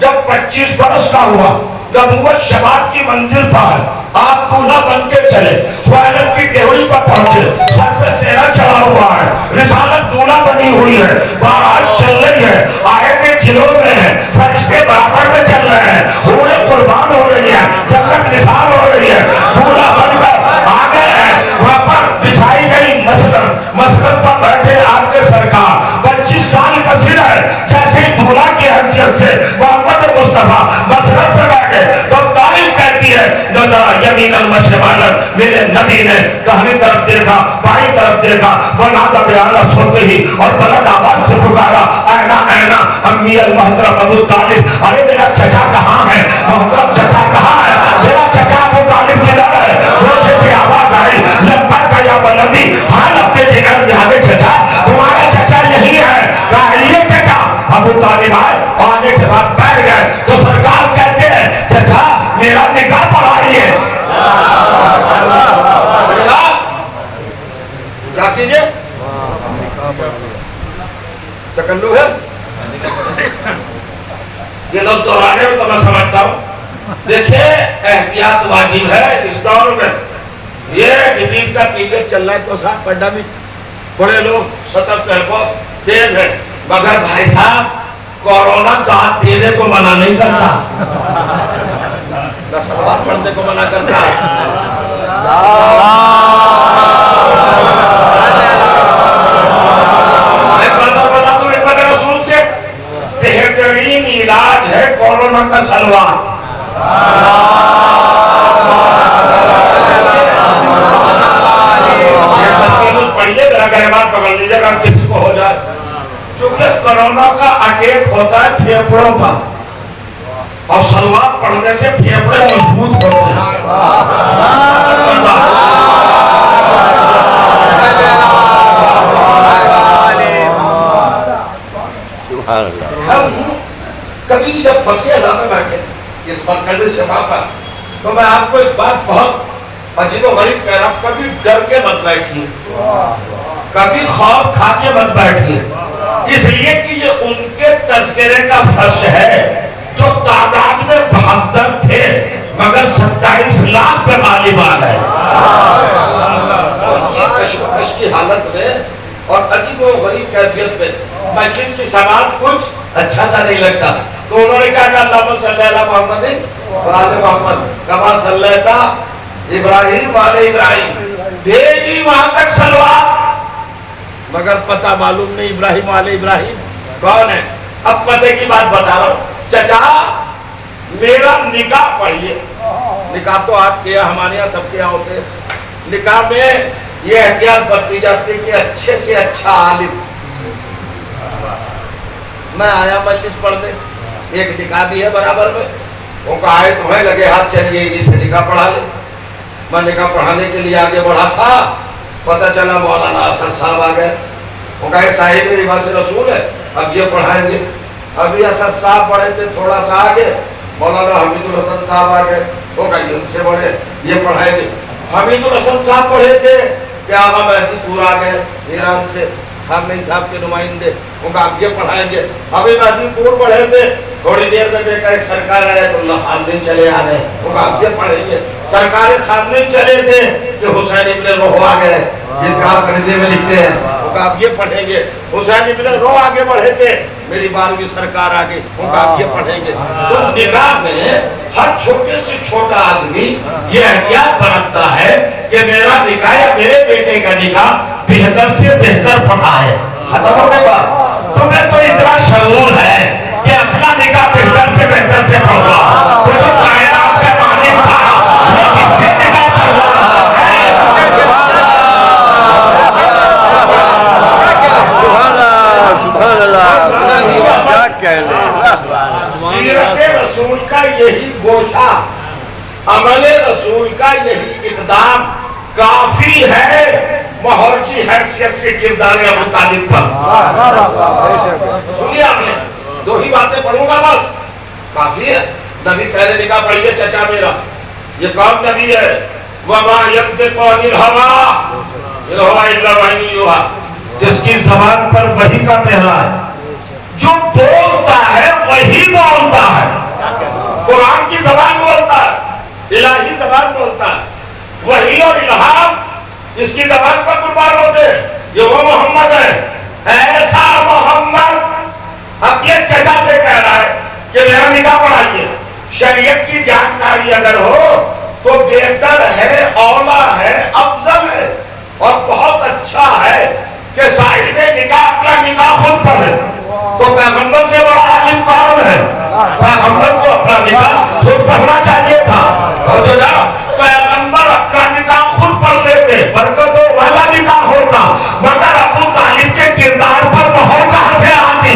जब 25 बरस का हुआ, नबूवत शबाब की मंजिल पर, आप दूल्हा बन के चले, ख्वालत की देवड़ी पर पहुंचे, सर पे सेना चढ़ा हुआ है, रिसालत दूल्हा बनी हुई है, बारात चल रही है, आयतें खिलो में है, फरिश्ते बराबर में चल रहे हैं, हूरें कुर्बान हो रही है, जन्नत निसार हो रही है, दूल्हा बनकर आ गए हैं। वहां पर बिछाई गई मसरत पर बैठे आपके सरकार 25 साल का सिर है, जैसे ही दूल्हा की हैसियत से मोहम्मद मुस्तफा मसरत पर बैठे तो तारीफ कहती है, यमीन मशरक़न, मेरे नबी ने दाहिनी तरफ देखा, बाईं तरफ देखा, वनादा बिआला सोते ही और बुलंद आवाज से पुकारा, ऐना ऐना अम्मी अल मोहतरम अबू तालिब। अरे मेरा चचा कहाँ है, मोहतरम चचा कहाँ है, मेरा चचा अबू तालिब किधर है। रोशे से आवाज आई, लब्बैक या वलदी, हाँ लगते जिगर में आगे चचा, तुम्हारा चचा यही है। ये चचा अबू तालिब आए, आने के बाद बैठ गए तो सरकार कहते हैं, चचा मेरा निकाह पढ़ाइए। क्या कीजिए, तकल्लुफ है ये लोग दोहराने में तो मैं समझता हूँ। देखिए एहतियात वाजिब है इस दौर में। ये डिजीज का पीरियड चल रहा है तो साथ पेंडेमिक, बड़े लोग सतर्क है, बहुत तेज है, मगर भाई साहब कोरोना दांत देने को मना नहीं करता, सलवात पढ़ने को मना करता। बता दूं एक बार रसूल से, बेहतरीन इलाज है कोरोना का सलवात। पढ़िए, मेरा कहना पकड़ लीजिएगा किसी को हो जाए। चूंकि कोरोना का अटैक होता है फेफड़ों पर, और सलवात पढ़ने से फेफड़े मजबूत होते हैं। हम कभी भी जब फंसे में बैठे इस मरकज़ शफा पर, तो मैं आपको एक बात बहुत अजीबोगरीब कह रहा हूं, कभी डर के मत बैठिए, कभी खौफ खा के मत बैठिए, इसलिए कि ये उनके तज़किरे का फर्श है जो तादाद में 72 थे मगर 27 लाख पे मालीमाल है। कश्मकश की हालत में और अजीबोगरीब कैफियत में मजलिस की समात कुछ अच्छा सा नहीं लगता, तो उन्होंने कहा कि अल्लाहुम्मा सल्ली अला मुहम्मदिन व आले मुहम्मद कमा सल्लैता इब्राहिम वाले इब्राहिम, भेजी वहां तक सलवात, मगर पता मालूम नहीं इब्राहिम वाले इब्राहिम कौन है। अब पते की बात बता रहा हूं, चचा मेरा निकाह पढ़िए। निकाह तो आपके यहाँ हमारे यहाँ सबके यहाँ होते हैं। निकाह में ये एहतियात बरती जाती है कि अच्छे से अच्छा आलिम, मैं आया मजलिस पढ़ने, एक निकाह भी है बराबर में, वो कहा है तुम्हें लगे हाथ चलिए इन्हीं से निकाह पढ़ा ले। मैं निकाह पढ़ाने के लिए आगे बढ़ा था, पता चला मौलाना असद साहब आ गए। वो कहे साहिब रिवाज रसूल है, अब ये पढ़ाएंगे। अभी असद साहब पढ़े थे थोड़ा सा आगे, मौलाना हमीदुल हसन साहब आ गए। वो कहे उनसे बड़े ये पढ़ाएंगे। हमीदुल हसन साहब पढ़े थे, क्या महदीपुर आ गए ईरान से, खामनेई साहब के नुमाइंदे, उनका अब ये पढ़ाएंगे। अभी महदीपुर पढ़े थे, थोड़ी देर में देखा सरकार आयतुल्लाह खामनेई चले आ गए, उनका अब ये पढ़ेंगे। सरकार खामनेई चले थे कि हुसैन इब्न रोह आ गए, जिनका आप अंग्रेजी में लिखते हैं, उनका अब ये पढ़ेंगे। हुसैन इब्न रोह आगे बढ़े थे, मेरी 12वीं सरकार आगे, उनका अब ये पढ़ेंगे। तो निकाह में हर छोटे से छोटा आदमी ये एहतियात बरतता है कि मेरा निकाह या मेरे बेटे का निकाह बेहतर से बेहतर पढ़ा है। खत्म हो गया। तुम्हें तो इतना शऊर है कि अपना निकाह बेहतर से पढ़वा, सीरत रसूल का यही गोशा, अमल रसूल का यही इकदाम काफी है मोहर की हैसियत से किरदार अबू तालिब पर। सुनिए आपने, दो ही बातें पढ़ूंगा बस, काफी है। नबी कहने निकाह पढ़िए चचा मेरा, ये कौन नबी है? वमा यंतिकु अनिल हवा इन हुवा इल्ला वह्युन यूहा, जिसकी ज़बान पर वही का पहरा है, जो बोलता है वही बोलता है। कुरान की ज़बान बोलता है, इलाही ज़बान बोलता है, वही और इल्हाम इसकी ज़बान पर कुर्बान होते हैं। ये वो मोहम्मद है, ऐसा मोहम्मद अपने चचा से कह रहा है कि मेरा निकाह पढ़ाइए। शरीयत की जानकारी अगर हो तो बेहतर है, औला है, अफजल है और बहुत अच्छा है कि साहिब निकाह अपना निकाह खुद पढ़े। तो पैगंबर से बड़ा आलिम कौन है? पैगंबर को अपना निकाह खुद पढ़ना चाहिए था। और जो ना पैगंबर अपना निकाह खुद पढ़ लेते, बरकतों वाला निकाह होता, मगर अबू तालिब के किरदार पर मोहर कहां से आती?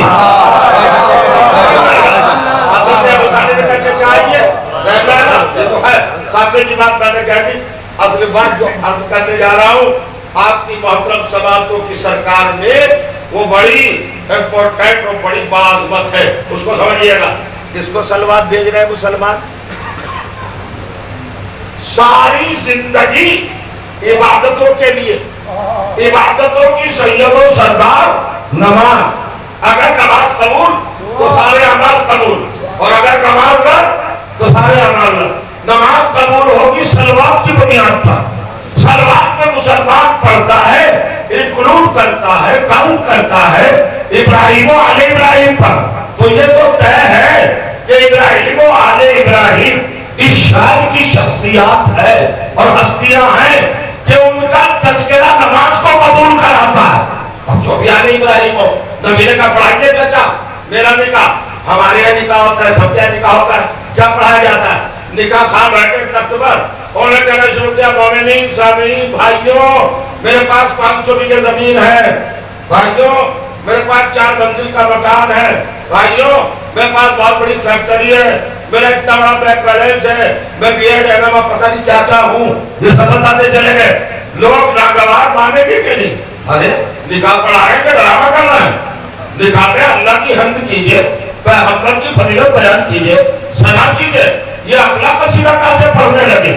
सामने की बात मैंने कह दी। असली बात जो अर्ज करने जा रहा हूँ, आपकी मोहतरम समातों की सरकार में वो बड़ी इम्पोर्टेंट और बड़ी बाज़मत है, उसको समझिएगा। किसको सलवात भेज रहे हैं मुसलमान? सारी जिंदगी इबादतों के लिए, इबादतों की सैयदो सरदार नमाज। अगर नमाज कबूल तो सारे अमाल कबूल, और अगर नमाज रद्द तो सारे अमाल रद्द। नमाज कबूल होगी सलवात की बुनियाद पर। सलवात में मुसलमान पढ़ता है, इंक्लूड करता है, काउंट करता है इब्राहिम आले इब्राहिम पर। तो ये तो तय है कि इब्राहिम आले इब्राहिम इस शान की शख्सियत है और हस्तियां हैं कि उनका तज़किरा नमाज को कबूल कराता है। अब जो भी आले इब्राहिम हो, नबी ने कहा पढ़ाइए चाचा मेरा निकाह। हमारे यहाँ निकाह होता है, सबके यहाँ निकाह होता है, क्या पढ़ाया जाता है? निकाह खान बैठे तख्त पर, उन्होंने कहना शुरू किया, मोमिनीन सामीन भाइयों मेरे पास 500 बीघे जमीन है, भाइयों मेरे पास 4 मंजिल का मकान है, भाइयों मेरे पास बहुत बड़ी फैक्ट्री है, मेरा इतना बड़ा बैंक बैलेंस है, मैं B.Ed एमए पता नहीं क्या क्या हूँ। ये सब बताते चले गए। लोग नागवार मानेंगे कि नहीं? अरे निकाह पढ़ाए के ड्रामा करना है? निकाह में अल्लाह की हम्द कीजिए, पैगंबर की फजीलत बयान कीजिए, सना कीजिए। ये अगला कसीदा कैसे पढ़ने लगे?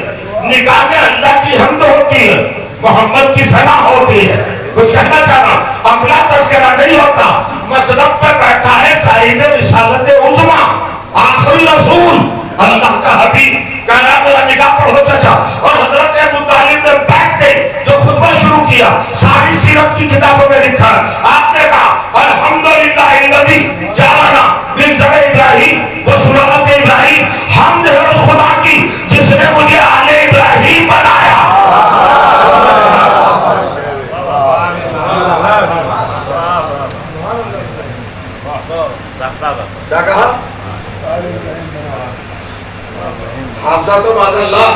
निकाह में अल्लाह की हम्द होती है, मोहम्मद की सना होती है। कुछ कहना चाह रहा, अगला तज़किरा नहीं होता। मसलब पर बैठा है साहिब रिसालत उज़्मा, आखिरी रसूल, अल्लाह का हबीब, कह रहा मेरा निकाह पढ़ो चाचा। और हजरत अबू तालिब ने बैठते जो खुतबा शुरू किया, सारी सीरत की किताबों में लिखा है। आपने कहा अल्हम्दुलिल्लाहिल्लज़ी जअलना मिन ज़रअ इब्राहीम व सुन्नत इब्राहीम, हमद है उस खुदा की जिसने मुझे आले इब्राहीम बनाया। क्या कहा? हाफजा तो माज़अल्लाह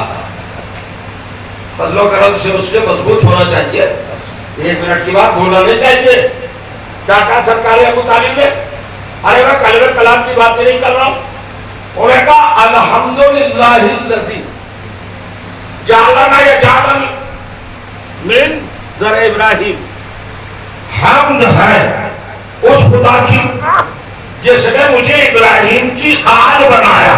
फज़लो करम से उसके मजबूत होना चाहिए। 1 मिनट की बात भूलना नहीं चाहिए। क्या कहा सरकार अबू तालिब ने? अरे मैं कलमे कलाम की बात ही नहीं कर रहा हूँ। उन्होंने कहा अल्हम्दुलिल्लाहिल्लज़ी जअलना या जअलनी मिन ज़रअ इब्राहीम, हमद है उस खुदा की जिसने मुझे इब्राहिम की आल बनाया।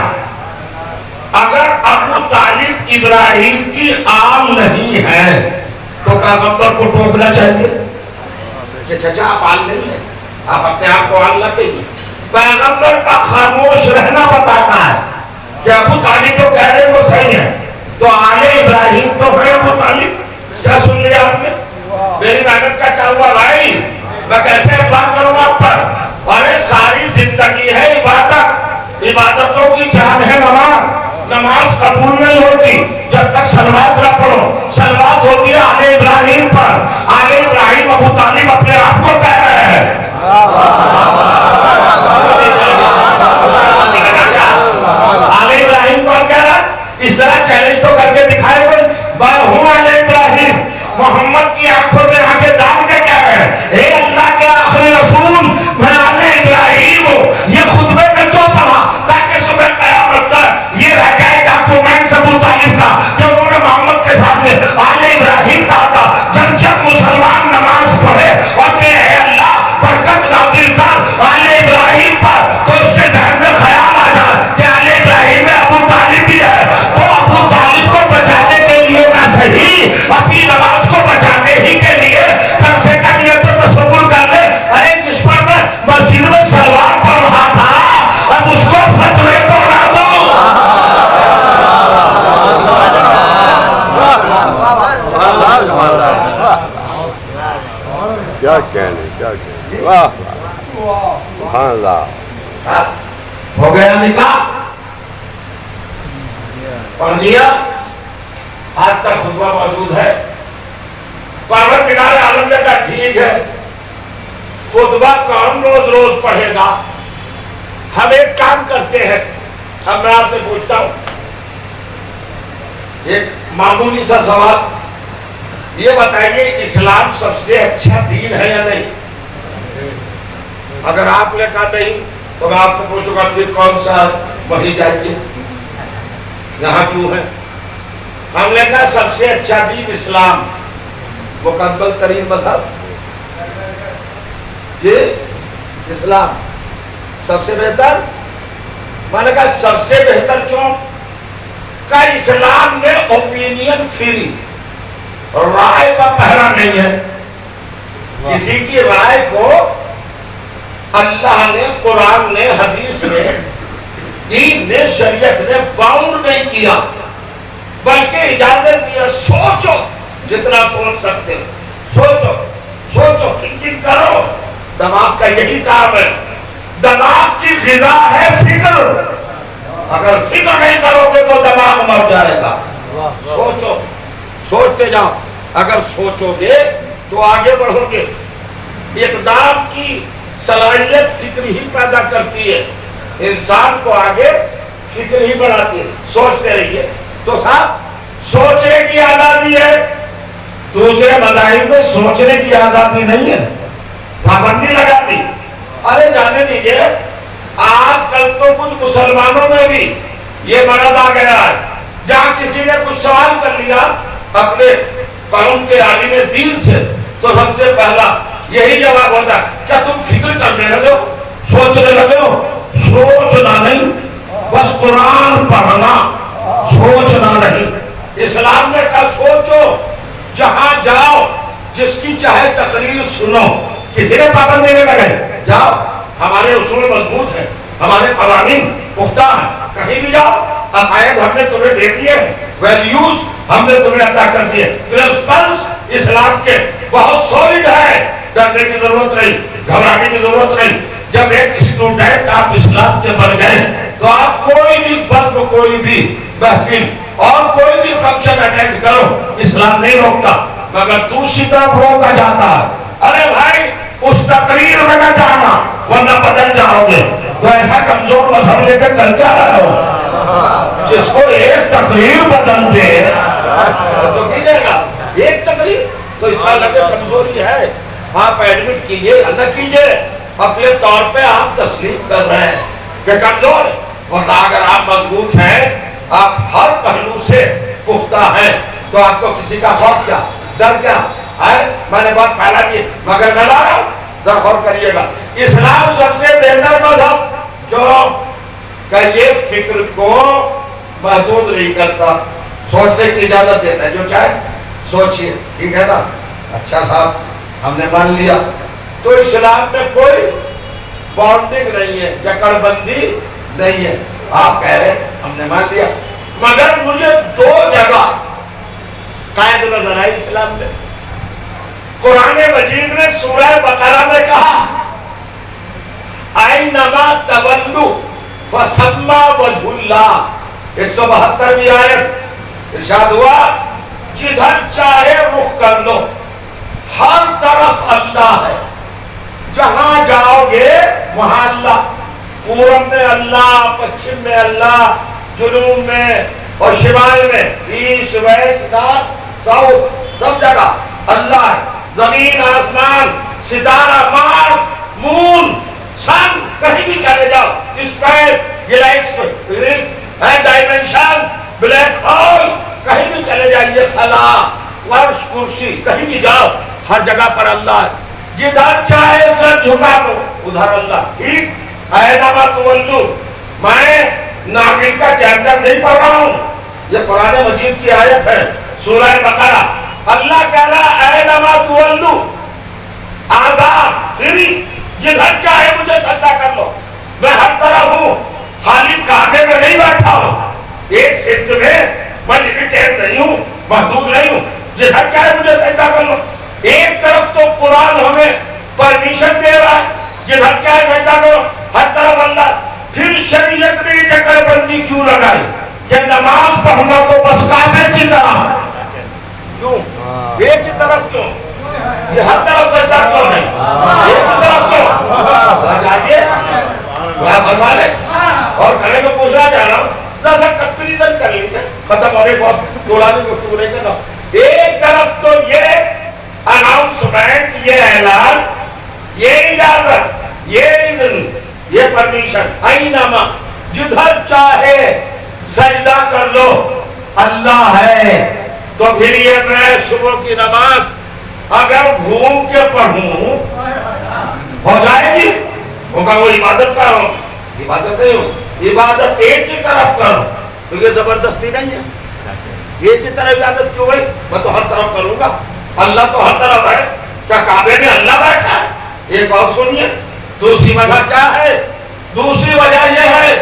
अगर अबू तालिब इब्राहिम की आल नहीं है तो पैगंबर को टोकना चाहिए कि चाचा आप आल नहीं है, आप अपने आप को आल लगेंगे। पैगंबर का खामोश रहना बताता है कि अबू तालिब तो कह रहे वो सही है, तो आले इब्राहिम तो है अबू तालिब। क्या सुन लिया आपने? मेरी मेहनत का क्या हुआ भाई? मैं कैसे बात करूंगा आप पर? अरे सारी जिंदगी है इबादत, इबादतों की जान है नमाज। नमाज कबूल नहीं होती जब तक सलवात न पढ़ो। सलवात होती है आले इब्राहिम पर। आले इब्राहिम अबू तालिब अपने आप को कह रहे हैं। आले इब्राहिम कौन कह रहा है? इस तरह चैलेंज तो करके दिखाए कोई, मैं हूं आले इब्राहिम। मोहम्मद की आंखों में आंखें डाल के कह रहे हैं, हे अल्लाह के साहब हो गया निकाह, पढ़ लिया, आज तक खुतबा मौजूद है। परवरदिगार आलम ने कहा ठीक है, खुतबा कौन रोज रोज पढ़ेगा, हम एक काम करते हैं। अब मैं आपसे पूछता हूं एक मामूली सा सवाल, ये बताइए इस्लाम सबसे अच्छा दीन है या नहीं? अगर आपने कहा नहीं तो मैं आपको पूछूंगा फिर कौन सा वही जाइए, यहाँ क्यों है? हमने कहा सबसे अच्छा दीन इस्लाम, मुकम्मल तरीन मज़हब ये इस्लाम सबसे बेहतर। मैंने कहा सबसे बेहतर क्यों? का इस्लाम में ओपिनियन फ्री, राय का पहरा नहीं है। किसी की राय को अल्लाह ने, कुरान ने, हदीस ने, दीन ने, शरीयत ने बाउंड नहीं किया, बल्कि इजाजत दिया। सोचो जितना सोच सकते हो, सोचो सोचो, थिंकिंग करो, दिमाग का यही काम है। दिमाग की ग़िज़ा है फिक्र, अगर फिक्र नहीं करोगे तो दिमाग मर जाएगा। सोचो, सोचते जाओ, अगर सोचोगे तो आगे बढ़ोगे। इक़दाम की सलाहियत फिक्र ही पैदा करती है, इंसान को आगे फिक्र ही बढ़ाती है। सोचते रहिए। तो साहब सोचने की आज़ादी है, दूसरे मज़ाहिब में सोचने की आज़ादी नहीं है, पाबंदी लगा दी। अरे जाने दीजिए, आजकल तो कुछ मुसलमानों में भी ये मरज़ आ गया है, जहाँ किसी ने कुछ सवाल कर लिया अपने कौम के आलिम दीन से, तो सबसे पहला यही जवाब होता है, क्या तुम फिक्र करने लगे हो, सोचने लगे हो? सोचना नहीं, बस कुरान पढ़ना, सोचना नहीं। इस्लाम ने कहा सोचो, जहां जाओ जिसकी चाहे तकरीर सुनो, किसी ने पाबंदी नहीं लगाई, जाओ, हमारे उसूल मजबूत है, हमारे कवानीन पुख्ता है, कहीं भी जाओ, अकायद हमने तुम्हें दे दिए, वैल्यूज हमने तुम्हें अता कर दिए, प्रिंसिपल्स इस्लाम के बहुत सॉलिड है, डरने की जरूरत नहीं, घबराने की जरूरत नहीं। जब एक स्टूडेंट आप इस्लाम के बन गए तो आप कोई भी बल्ब, कोई भी महफिल और कोई भी फंक्शन अटेंड करो, इस्लाम नहीं रोकता, मगर दूसरी तरफ रोका जाता है। अरे भाई उस तकरीर में न जाना वरना बदल जाओगे। तो ऐसा कमजोर मजहब लेकर चल क्या रहे हो? जिसको एक तकरीर बदल दे तो कीजिएगा, एक तकरीर तो इसका लगे कमजोरी है, आप एडमिट कीजिए, अलग कीजिए, अपने तौर पे आप तस्लीम कर रहे हैं कि कमजोर है। और अगर आप मजबूत हैं, आप हर पहलू से पुख्ता हैं, तो आपको किसी का खौफ क्या, डर क्या है? मैंने बहुत पहला दिए, मगर मैं ला रहा हूं, जरा गौर करिएगा। इस्लाम सबसे बेहतर मजहब जो कि ये फिक्र को महदूद नहीं करता, सोचने की इजाजत देता है, जो चाहे सोचिए, ठीक है ना? अच्छा साहब, हमने मान लिया। तो इस्लाम में कोई बॉन्डिंग नहीं है, जकड़बंदी नहीं है। आप कह रहे हमने मान लिया, मगर मुझे दो जगह कायद नजर आई इस्लाम में। कुरान मजीद ने सूरह बकरा में कहा, ऐनमा तवल्लु फसम्मा वजहुल्लाह, 172वीं आयत इरशाद हुआ, जिधर चाहे रुख कर लो, हर तरफ अल्लाह है, जहां जाओगे वहां अल्लाह, पूरब में अल्लाह, पश्चिम में अल्लाह, जुनूब में और शिमाल में, ईस्ट वेस्ट नॉर्थ साउथ, सब जगह अल्लाह है। जमीन, आसमान, सितारा, मार्स, मून, सन, कहीं भी चले जाओ, space, Galaxy, dimension, black hole, कहीं भी चले जाइए, खला, वर्ष, कुर्सी, कहीं भी जाओ, हर जगह पर अल्लाह है। जिधर चाहे सर झुका दो उधर अल्लाह, ठीक? ऐनमा तुवल्लु, मैं नागिन का चैप्टर नहीं पढ़ रहा हूं, ये कुरान मजीद की आयत है, सूरह बकरा। अल्लाह कह रहा ऐनमा तुवल्लु, आजाद, फ्री, जिधर चाहे मुझे सजदा कर लो, मैं हर तरह हूं, खाली काबे में नहीं बैठा हूं, एक सिद्ध में मैं लिमिटेड नहीं हूं, महदूद नहीं हूं, जिधर चाहे मुझे सजदा कर लो। एक तरफ तो कुरान हमें परमिशन दे रहा है, जिधर चाहे सजदा करो, हर तरफ अल्लाह, फिर शरीयत ने जकड़बंदी क्यों लगाई कि नमाज पढ़ना तो बस काबे की तरफ, क्यों एक की तरफ क्यों, ये हर तरफ सजदा क्यों नहीं, एक की तरफ क्यों, जाइए क्या फरमा ले। और घरे में पूछना जा रहा हूँ, जैसा कंपैरिजन कर लीजिए, खत्म होने बहुत थोड़ा भी गुफ्तगू नहीं करना। एक तरफ तो ये अनाउंसमेंट, ये ऐलान, ये इजाजत, ये इज़्न, ये परमिशन, आईनामा जिधर चाहे सजदा कर लो, अल्लाह है। तो फिर ये मैं सुबह की नमाज अगर घूम के पढ़ूं हो जाएगी, होगा वो इबादत का हो, इबादत नहीं हो, इबादत एक की तरफ करो, तो ये जबरदस्ती नहीं है। एक की तरफ इबादत क्यों भाई, मैं तो हर तरफ करूंगा, अल्लाह तो हर तरफ है, क्या काबे में अल्लाह बैठा है? एक और सुनिए, दूसरी वजह क्या है? दूसरी वजह यह है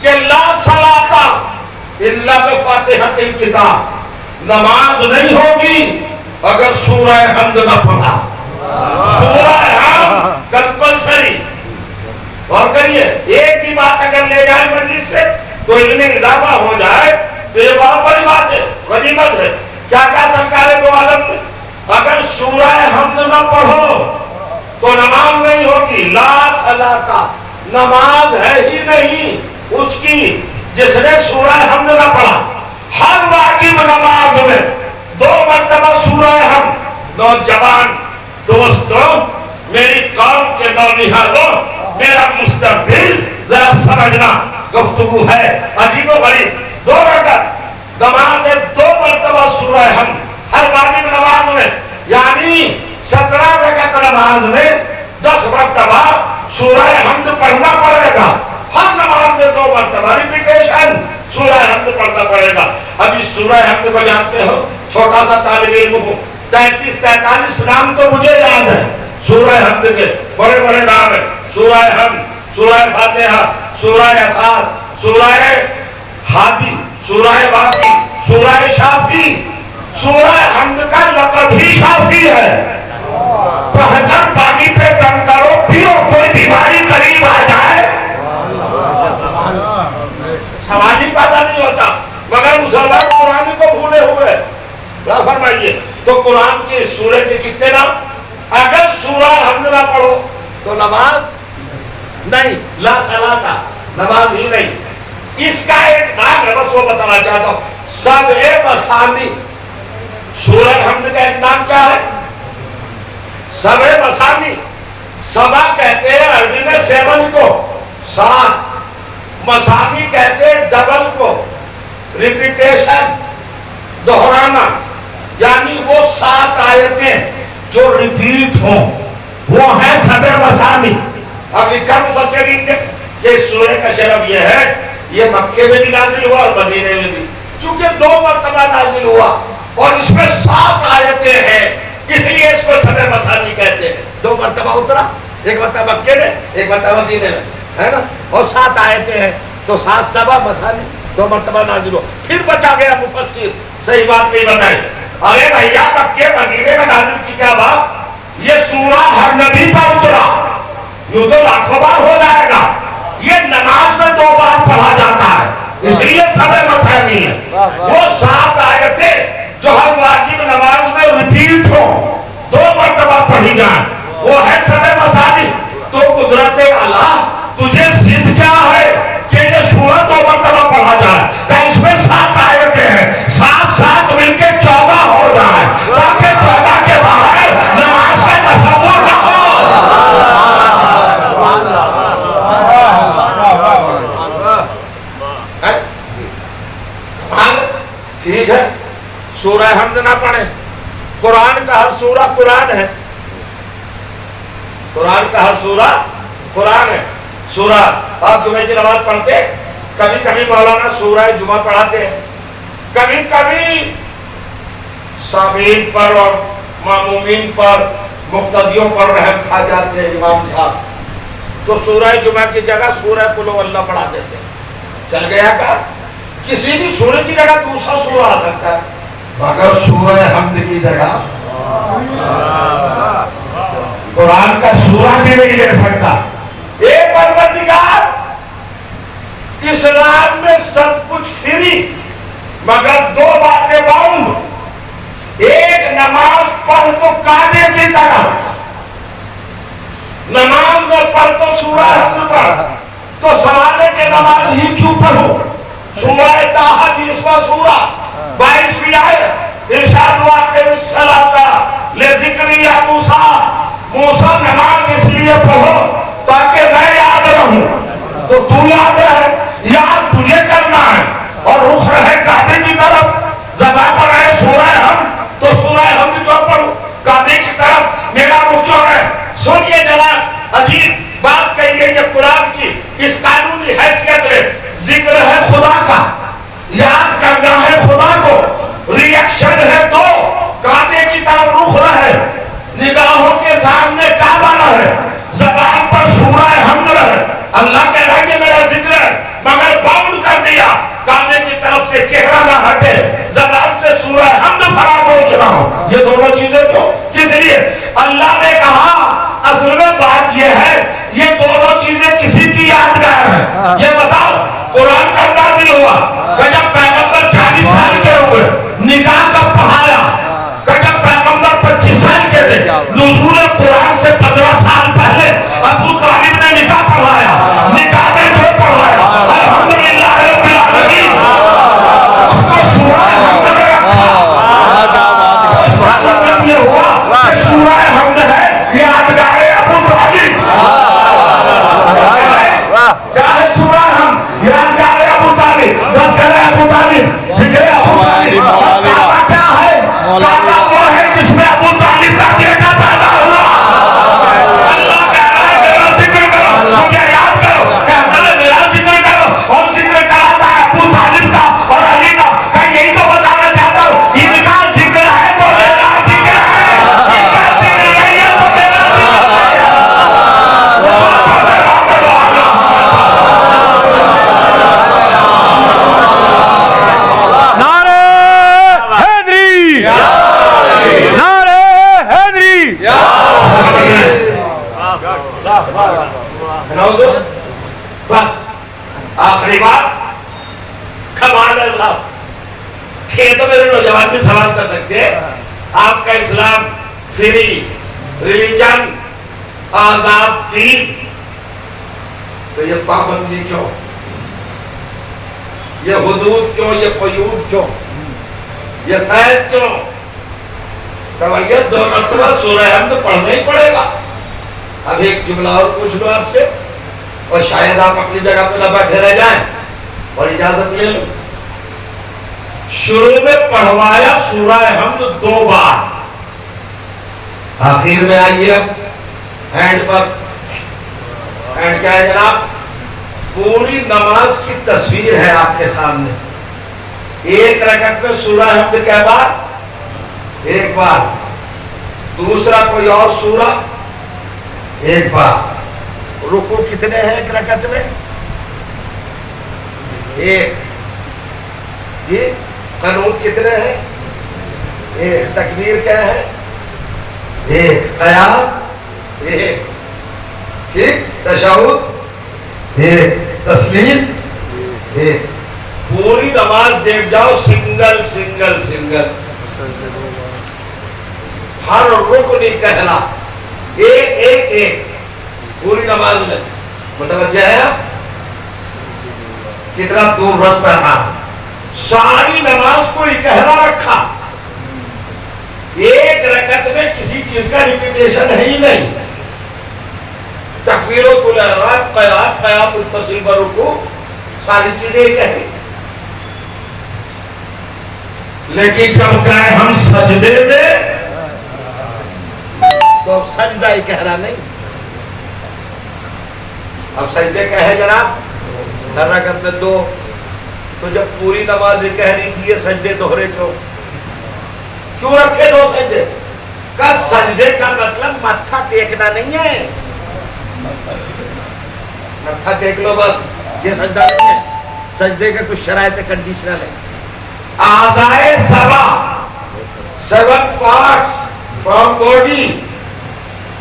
कि ला सलाता इल्ला बिफातिहतिल किताब, नमाज नहीं होगी अगर सूरह हम्द न पढ़ा। सूरह हम्द कंपल्सरी। और करिए, एक भी बात अगर ले जाए मजलिस से तो इनमें इजाफा हो जाए तो ये बहुत बड़ी बात है, गनीमत है। क्या क्या सरकार दो आलम में, अगर सूरह हम्द न पढ़ो तो नमाज नहीं होगी। ला सलाता, नमाज है ही नहीं उसकी जिसने सूरह हम्द न पढ़ा। हर वाजिब नमाज में 2 मरतबा सूरह हम्द। नौजवान दोस्तों, मेरी कौम के नौनिहालों, मेरा मुस्तकबिल जरा समझना, गुफ्तगू है अजीबो गरीब। 2 रकात नमाज में 2 मरतबा सूरह हम्द हर वाजिब नमाज में, यानी 17 रकात नमाज में 10 मरतबा सूरह हम्द पढ़ना पड़ेगा। हर नमाज में 2 मरतबा रिपीटेशन सूरह हम्द पढ़ना पड़ेगा। अब इस सूरह हम्द को जानते हो, छोटा सा तालिब इल्म हूँ, 33-43 नाम तो मुझे याद है सूरह हम्द के, बड़े बड़े नाम है। सूरह हम्द, सूरह फातिहा, सूरह असार, सूरह हादी, सूरह वाक़ी, सूरह शाफी। सूरह हम्द का लक़ब ही शाफी है। पढ़कर पानी पे दम करो, पियो, कोई बीमारी करीब आ जाए सवाल ही पैदा नहीं होता। मगर मुसलमान कुरान को भूले हुए। क्या फरमाइए, तो कुरान के सूरह के कितने नाम? अगर सूरह हम्द ना पढ़ो तो नमाज नहीं, ला सलाता, नमाज ही नहीं। इसका एक नाम है, बस वो बताना चाहता हूँ, सबए मसानी। सूरह हम्द का एक नाम क्या है? सबए मसानी। सबा कहते हैं अरबी में 7 को, 7। मसानी कहते हैं डबल को, रिपीटेशन, दोहराना, यानी वो 7 आयतें जो रिपीट हो, वो है सबे मसानी। अब लिखा मुफस्सिरीन ने कि सूरह का शरफ ये है, ये मक्के में भी नाजिल हुआ और मदीने में भी, चूंकि 2 मरतबा नाजिल हुआ और इसमें 7 आयतें हैं, इसलिए इसको सबे मसानी कहते हैं। 2 मरतबा उतरा, एक मरतबा मक्के में, एक मरतबा मदीने में, है ना, और 7 आयतें हैं, तो 7 सबा मसानी, 2 मरतबा नाजिल हुआ। फिर बचा गया मुफस्सिर, सही बात नहीं बताई। अरे भैया, मक्के मदीने में नाजिल की क्या बात, ये सूरा हर नबी पर उतरा, यूं तो लाखों बार हो जाएगा, ये नमाज में 2 बार पढ़ा जाता है, इसलिए सबे मसानी है। वो 7 आयतें जो हर वाजिब नमाज में रिपीट हो, 2 मरतबा पढ़ी जाए, वो है सबे मसानी। तो कुदरत अल्लाह, तुझे जिद क्या है कि ये सूरह 2 मरतबा पढ़ा जाए, तो इसमें 7 आयतें हैं, 7 मिलके 14 हो जाए, ताकि 14 के बाहर नमाज का तसव्वुर न हो। ठीक है, सूरह हम्द ना पढ़े, कुरान का हर सूरा कुरान है, कुरान का हर सूरा कुरान है। सूरा, आप जुमे की नमाज पढ़ते, कभी कभी मौलाना सूरह जुमा पढ़ाते हैं, कभी कभी सामीन पर और मामूमीन पर, मुक्तदियों पर रहम खा जाते हैं इमाम साहब, तो सूरह जुमा की जगह सूरह कुल हुवल्लाह पढ़ा देते हैं। चल गया का, किसी भी सूरह की जगह दूसरा सूरा आ सकता है, मगर सूरह हम्द की जगह कुरान का सूरा भी नहीं ले सकता। एक परवरदिगार اسلام میں سب کچھ فری مگر دو باتیں باؤنڈ. ایک نماز پڑھ تو کعبے کی طرف, نماز میں پڑھ تو سورہ حمد پڑھ. تو سوال ہے کہ نماز ہی کیوں پڑھو؟ سورہ طٰہٰ 20واں سورہ 22ویں آیت ارشاد ہوا کہ الصلاۃ لذکر یا موسیٰ, موسیٰ نماز اس لیے پڑھو تاکہ میں یاد رہوں. تو تو یاد رہے, یاد تجھے کرنا ہے اور رخ رہے کعبے کی طرف. زبان پر ہے سورہ حمد تو سورہ حمد کیوں پڑھو کعبے کی طرف, میرا رخ کیوں ہے؟ سنیے جناب, عجیب بات کہی ہے یہ قرآن کی. اس قانونی حیثیت میں ذکر ہے خدا کا, یاد کرنا ہے خدا کو, ریئیکشن ہے تو کعبے کی طرف رخ رہے, نگاہوں کے سامنے کعبہ رہے, زبان پر سورہ حمد رہے. اللہ کہہ رہا ہے کہ میرا ذکر ہے مگر باؤنڈ کر دیا کعبے کی طرف سے چہرہ نہ ہٹے, زبان سے سورہ حمد فراموش نہ ہو. یہ دونوں چیزیں تو کس لیے اللہ نے کہا؟ اصل میں بات یہ ہے یہ دونوں چیزیں کسی کی یادگار ہیں. یہ بتاؤ قرآن کا نازل ہوا کہ جب پیغمبر 40 سال کے ہوئے نکاح کا پڑھایا, کہ جب پیغمبر 25 سال کے تھے نزول قرآن سے 15 سال پہلے ابو طالب نے نکاح پڑھایا, نکاح میں جو پڑھایا الحمدللہ رب العالمین اس کو سورہ حمد میں رکھا. اس کا مطلب یہ ہوا کہ سورہ حمد ہے یادگار ابو طالب. کیا ہے سورہ حمد؟ یادگار ابو طالب, تذکرہ ابو طالب, ذکر ابو طالب. کعبہ کیا ہے؟ کعبہ وہ ہے جس میں ابو طالب کا بیٹا پیدا ہوا. اللہ کہہ رہا ہے میرا ذکر کرو, مجھے یاد کرو, کہتا ہے میرا ذکر کرو, اور ذکر کراتا ہے ابو طالب کا اور علی کا. کہ یہی تو بتانا چاہتا ہوں, ان کا ذکر ہے تو میرا ذکر ہے, ان کا ذکر نہیں ہے تو میرا ذکر ہے. نعرہ حیدری, نعرہ حیدری. بس آخری بات, کمال اللہ. یہ تو میرے نوجوان بھی سوال کر سکتے ہیں, آپ کا اسلام فری ریلیجن, آزاد دین, تو یہ پابندی کیوں, یہ حدود کیوں, یہ قیود کیوں, یہ قید کیوں؟ تویت 2 مرتبہ سورہ حمد پڑھنا ہی پڑے گا. اب ایک جملہ اور پوچھ لو آپ سے, اور شاید آپ اپنی جگہ پہ نہ بیٹھے رہ جائیں اور اجازت لے لو. شروع میں پڑھوایا سورہ حمد 2 بار, آخر میں آئیے اب اینڈ پر. اینڈ کیا ہے جناب؟ پوری نماز کی تصویر ہے آپ کے سامنے. ایک رکعت میں سورہ حمد کئی بار؟ 1 بار. دوسرا کوئی اور سورہ 1 بار. رکوع کتنے ہیں ایک رکعت میں؟ 1. یہ قنوت کتنے ہیں؟ 1. تکبیر کیا ہے؟ 1. قیام 1. ٹھیک, تشہد 1. تسلیم 1. پوری نماز دیکھ جاؤ, سنگل سنگل سنگل, ہر رکن کہنا ایک ایک ایک پوری نماز میں. متوجہ ہے آپ کتنا دور رس پڑھا؟ ساری نماز کو کہنا رکھا, ایک رکعت میں کسی چیز کا ریپیٹیشن ہے ہی نہیں. تکبیرۃ الاحرام, قیام, قیام التسلیم, رکوع, ساری چیزیں ایک ہیں. لیکن جب گئے ہم سجدے میں تو اب سجدہ ہی کہہ رہا نہیں, اب سجدے کہے جناب ہر رکعت میں 2. تو جب پوری نماز یہ کہہ رہی تھی یہ سجدے دوہرے کیوں رکھے 2 سجدے؟ کا سجدے کا مطلب ماتھا ٹیکنا نہیں ہے, ماتھا ٹیک لو بس, یہ سجدہ نہیں ہے. سجدے کے کچھ شرائط کنڈیشنل ہے. اعضائے 7 parts from body,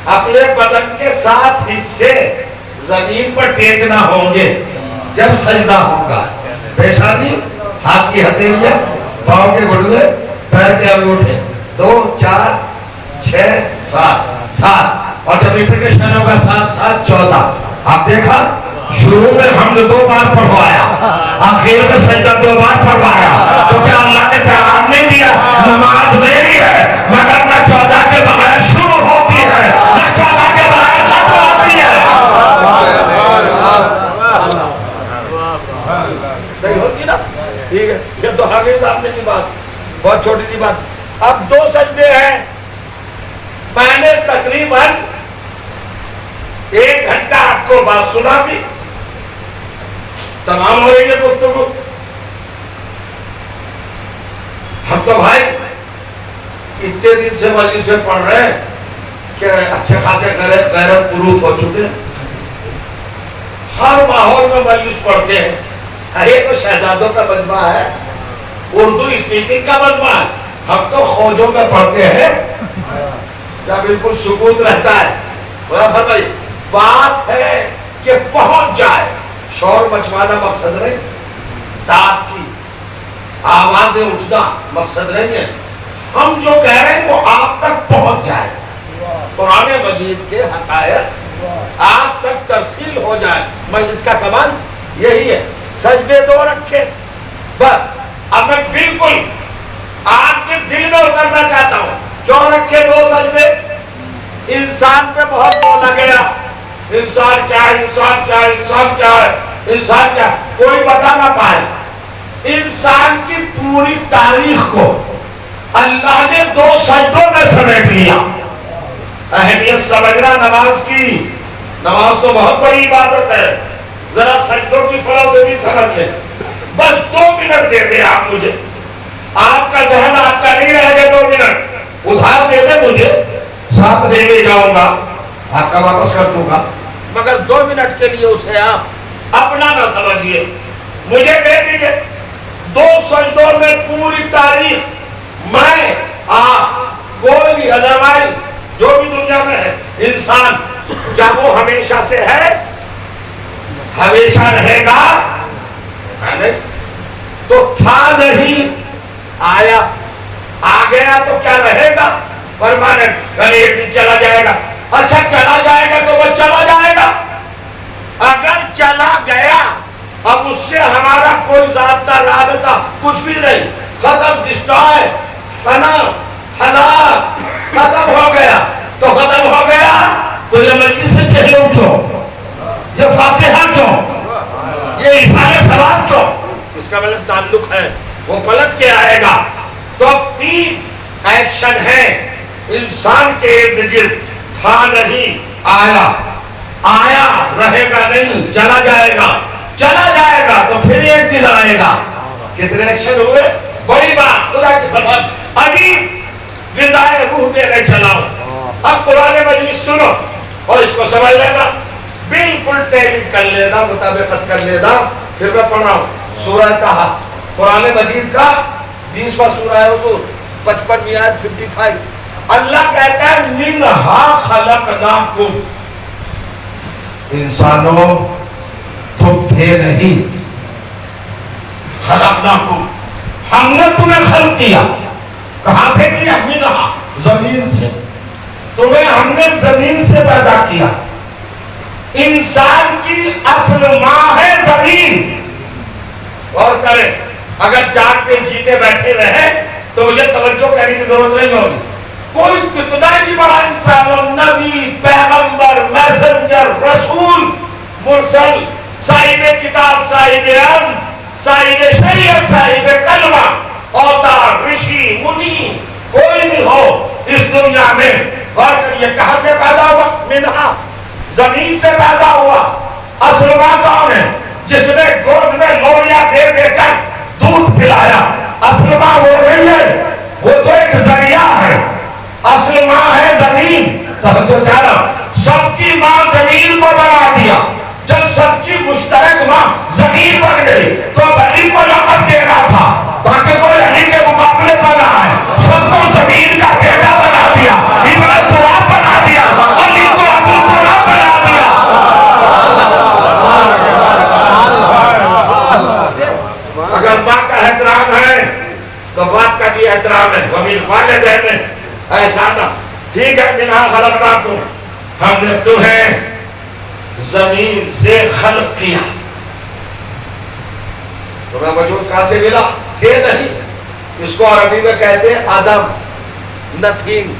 اپنے بدن کے 7 حصے زمین پر ٹیکنا ہوں گے. जब सजदा होगा, पेशानी, हाथ की हथेलियां, पाँव के घुटने, पैर के अंगूठे, 2, 4, 6, 7, 7 और जब रिपीटेशन होगा 7, 7, 14। आप देखा शुरू में हमने 2 बार पढ़वाया, आखिर में सजदा 2 बार पढ़वाया, तो क्या अल्लाह ने पैगाम नहीं दिया? नमाज मेरी है मगर न 14 के बगैर शुरू होती है, न 14 के बगैर खत्म होती है। नहीं होती ना? ठीक है, ये तो आगे सामने की बात, बहुत छोटी सी बात। अब 2 सजदे हैं, मैंने तकरीबन 1 घंटा आपको बात सुना दी, तमाम हो रही है गुफ्तगू। हम तो भाई इतने दिन से मजलिस से पढ़ रहे हैं कि अच्छे खासे गैरत पुरूफ हो चुके हैं, हर माहौल में मजलिस पढ़ते हैं। ये तो शहजादों का मजमा है, उर्दू स्पीकिंग का मजमा है, हम तो खोजों में पढ़ते हैं या बिल्कुल सुकूत रहता है। भाई बात है कि पहुंच जाए, शोर मचवाना मकसद नहीं, दाद की आवाजें उठना मकसद नहीं है, हम जो कह रहे हैं वो आप तक पहुंच जाए, कुरान मजीद के हकायत आप तक तरसील हो जाए। मजलिस का कमाल यही है, सजदे 2 रखे बस। अब मैं बिल्कुल आपके दिल में उतरना चाहता हूं, क्यों रखे 2 सजदे? इंसान पे बहुत बोला गया, इंसान क्या है, इंसान क्या है, इंसान क्या है, इंसान क्या, कोई बता ना पाए। इंसान की पूरी तारीख को अल्लाह ने 2 सजदों में समेट लिया। अहमियत समझना नमाज की, नमाज तो बहुत बड़ी इबादत है, जरा सजदों की फिलॉसफी समझ ले। बस 2 मिनट दे दे आप मुझे, आपका जहन आपका नहीं रहेगा, 2 मिनट उधार दे दे मुझे, 7 दे ले जाऊंगा, आपका वापस कर दूंगा, मगर 2 मिनट के लिए उसे आप अपना ना समझिए, मुझे दे दीजिए। 2 सजदों में पूरी तारीख, मैं आप कोई भी अदरवाइज जो भी दुनिया में है इंसान, क्या वो हमेशा से है, हमेशा रहेगा? नहीं, तो था नहीं, आया, आ गया तो क्या रहेगा? परमानेंट, कल एक दिन चला जाएगा। अच्छा चला जाएगा तो वो चला जाएगा, अगर चला गया अब उससे हमारा कोई ज़ाब्ता राबता कुछ भी नहीं, खत्म, डिस्ट्रॉय, फना, हलाक, खत्म हो गया। तो खत्म हो गया तो ये मजलिस से चलो क्यों, ये फातिहा क्यों, ये इशारे सवाब क्यों? इसका मतलब ताल्लुक है, वो पलट के आएगा। तो 3 एक्शन है इंसान के इर्द गिर्द, था नहीं, आया, आया रहेगा नहीं, चला जाएगा, चला जाएगा तो फिर एक दिन आएगा। कितने एक्शन हुए? बड़ी बात, खुदा की कसम, अजीब ग़िज़ाए रूह देने चला हूं। अब कुरान मजीद सुनो और इसको समझ लेना, बिल्कुल टेलिंग कर लेना, मुताबिकत कर लेना। फिर मैं पढ़ रहा हूं सूरह ताहा, कुरान मजीद का 20वां सूरह है, हुजूर 55 आयत 55। अल्लाह कहता है मिनहा खलक़नाकुम, इंसानों तुम थे नहीं, खलक़नाकुम, हमने तुम्हें खल्क़ किया। कहां से किया? मिनहा, जमीन से, तुम्हें हमने जमीन से पैदा किया। इंसान की असल मां है जमीन। और करें, अगर जागते जीते बैठे रहे तो मुझे तवज्जो करने की जरूरत नहीं होगी। कोई कितना भी बड़ा इंसान हो, नबी, पैगंबर, मैसेंजर, रसूल, मुरसल, साहिब किताब, साहिब अज़्म, साहिब शरीयत, साहिब कलमा, अवतार, ऋषि, मुनि, कोई भी हो इस दुनिया में, और ये कहां से पैदा हुआ? मिनहा, जमीन से पैदा हुआ। असल मां कौन है? जिसने गोद में लोरिया दे देकर दूध पिलाया, असल मां वो नहीं है, वो तो एक जरिया है। असल मां है जमीन। तब तो चारा सबकी मां जमीन को बना दिया। जब सबकी मुश्तरक मां जमीन बन गई तो अली को लक़ब देना था ताकि कोई अली के मुकाबले बना है, सबको जमीन का बेटा बना दिया, इब्न तुराब बना दिया, अली को अबू तुराब बना दिया। والدین احسانا ٹھیک ہے منہا خلقناکم ہم نے تمہیں زمین سے خلق کیا تمہیں وجود کہاں سے ملا تھے نہیں اس کو عربی میں کہتے ہیں آدم نتھنگ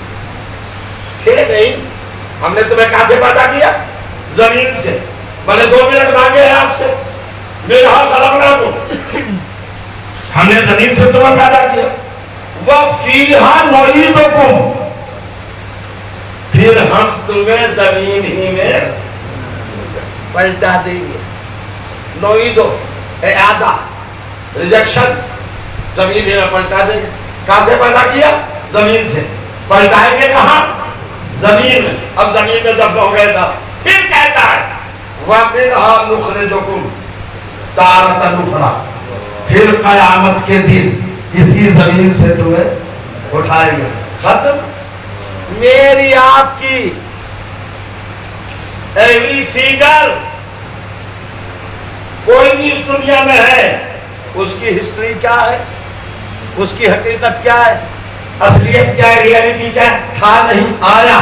تھے نہیں ہم نے تمہیں کہاں سے پیدا کیا زمین سے میں نے 2 منٹ مانگے ہیں آپ سے منہا خلقناکم ہم نے زمین سے تمہیں پیدا کیا وَفِيهَا نُعِيدُكُمْ پھر ہم تمہیں زمین ہی میں پلٹا دیں گے نویدو اعادہ ریجیکشن زمین ہی میں پلٹا دیں گے کہاں سے پیدا کیا زمین سے پلٹائیں گے کہاں زمین میں اب زمین میں دفن ہو گیا تھا پھر کہتا ہے وَمِنْهَا نُخْرِجُكُمْ تَارَةً أُخْرَىٰ پھر قیامت کے دن اسی زمین سے تمہیں اٹھائیں گے ختم میری آپ کی ایوری فیگر کوئی بھی اس دنیا میں ہے اس کی ہسٹری کیا ہے اس کی حقیقت کیا ہے اصلیت کیا ہے ریئلٹی کیا ہے تھا نہیں آیا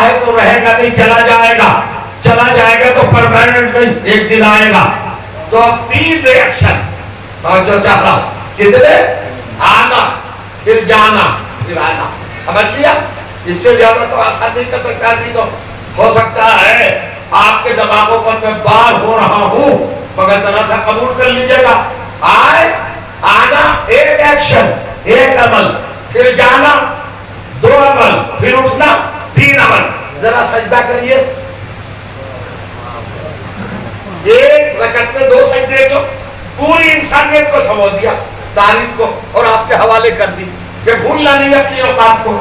ہے تو رہے گا نہیں چلا جائے گا تو پرماننٹ نہیں ایک دن آئے گا تو اب 3 ریئیکشن جو چاہ رہا کتنے آنا پھر جانا پھر آنا سمجھ لیا اس سے زیادہ تو آسان نہیں کر سکتا نہیں تو ہو سکتا ہے آپ کے دماغوں پر میں بار ہو رہا ہوں مگر ذرا سا قبول کر لیجئے گا آنا ایک ایکشن ایک عمل پھر جانا 2 عمل پھر اٹھنا 3 عمل ذرا سجدہ کریے ایک رکعت میں 2 سجدے جو پوری انسانیت کو سمجھ دیا تاریخ کو اور آپ کے حوالے کر دی کہ بھولنا نہیں اپنی اوقات کو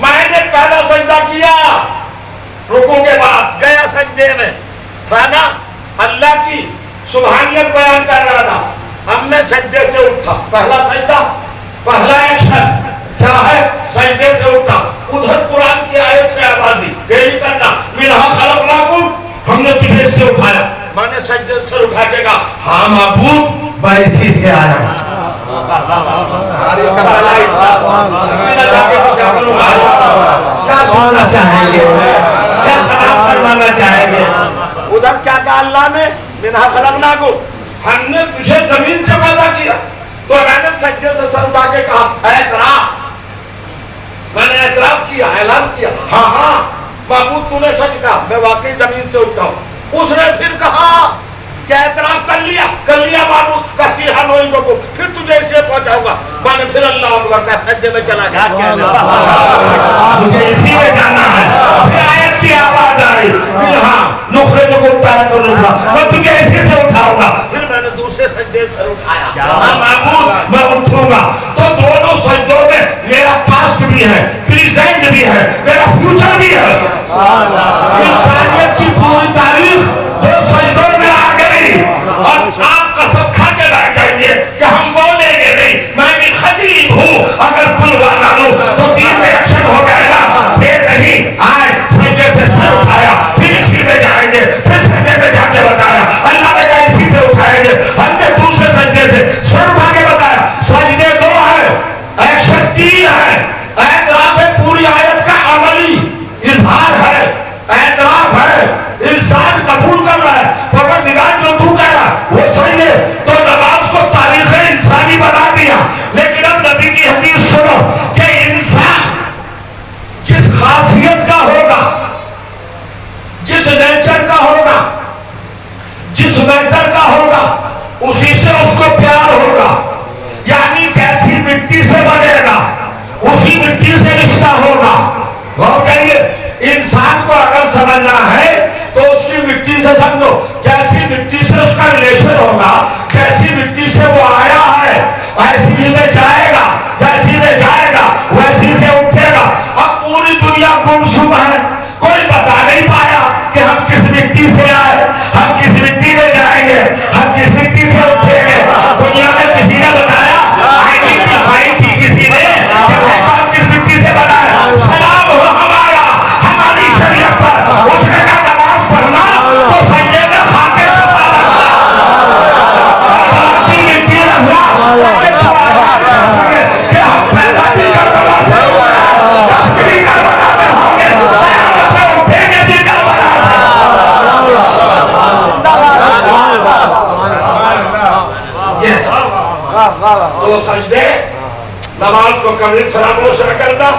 میں نے پہلا سجدہ کیا رکوع کے بعد گیا سجدے میں تھا نا اللہ کی سبحانیت بیان کر رہا تھا اب میں سجدے سے اٹھا پہلا سجدہ پہلا ایکشن کیا ہے سجدے سے اٹھا ادھر قرآن کی آیت میں آواز دی ڈیلی کرنا منہا خلقناکم ہم نے تجھے اس سے اٹھایا میں نے سجدے سے اٹھا کے کہا ہاں معبود میں اسی سے آیا کیا سننا چاہیں گے کیا سلام فرمانا چاہیں گے ادھر کیا کہا اللہ نے منہا خلقناکم ہم نے تجھے زمین سے پیدا کیا تو میں نے سجدے سے سر اٹھا کے کہا اعتراف میں نے اعتراف کیا اعلان کیا ہاں معبود تو نے سچ کہا میں واقعی زمین سے اٹھا ہوں اس نے پھر کہا کیا اعتراف کر لیا معبود کافی حال ہوئی کو پھر تجھے اسے پہنچاؤں گا میں نے پھر اللہ اکبر کا سجدے میں چلا گیا مجھے اسی میں جانا ہے پھر آیت کی آواز آئی ہاں نخرجکم تارۃ اخریٰ میں تجھے اسی سے اٹھاؤں گا پھر میں نے دوسرے سجدے سے اٹھایا معبود میں اٹھوں گا تو دونوں سجدوں میں میرا پاسٹ بھی ہے پریزنٹ بھی ہے میرا فیوچر بھی ہے انسانیت کی پوری تاریخ 2 سجدوں میں آ گئی اور آپ قسم کھا کے بیٹھ جائیے کہ ہم بولیں گے نہیں میں بھی خطیب ہوں اگر بلوانا لوں تو 3 ریئیکشن ہو گئے گا پھر نہیں آئے سجدے سے سر اٹھایا پھر اسی میں جائیں گے پھر سجدے میں جا کے بتایا اللہ نے کہا اسی سے اٹھایا दो सजदे, नमाज को कभी फरामोश न करना।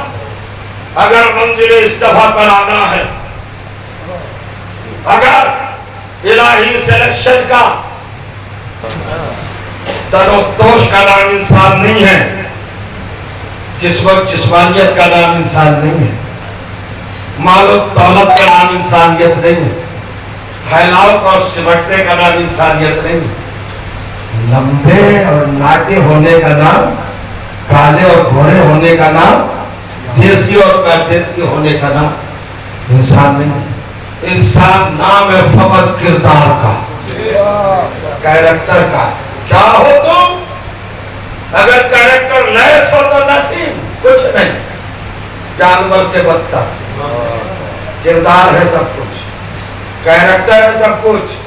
अगर मंजिल इस दफा पर आना है, अगर इलाही सिलेक्शन का तनोतोष का नाम इंसान नहीं है, जिस वक्त जिस्मानियत का नाम इंसान नहीं है, मालो दौलत का नाम इंसानियत नहीं है, फैलाव और सिमटने का नाम इंसानियत नहीं है, लंबे और नाटे होने का नाम, काले और घोड़े होने का नाम, देसी और परदेसी होने का नाम इंसान नहीं। इंसान नाम है फकत किरदार का, कैरेक्टर का। क्या हो तुम? अगर कैरेक्टर लेस हो तो नथिंग, कुछ नहीं, जानवर से बदतर। किरदार है सब कुछ, कैरेक्टर है सब कुछ।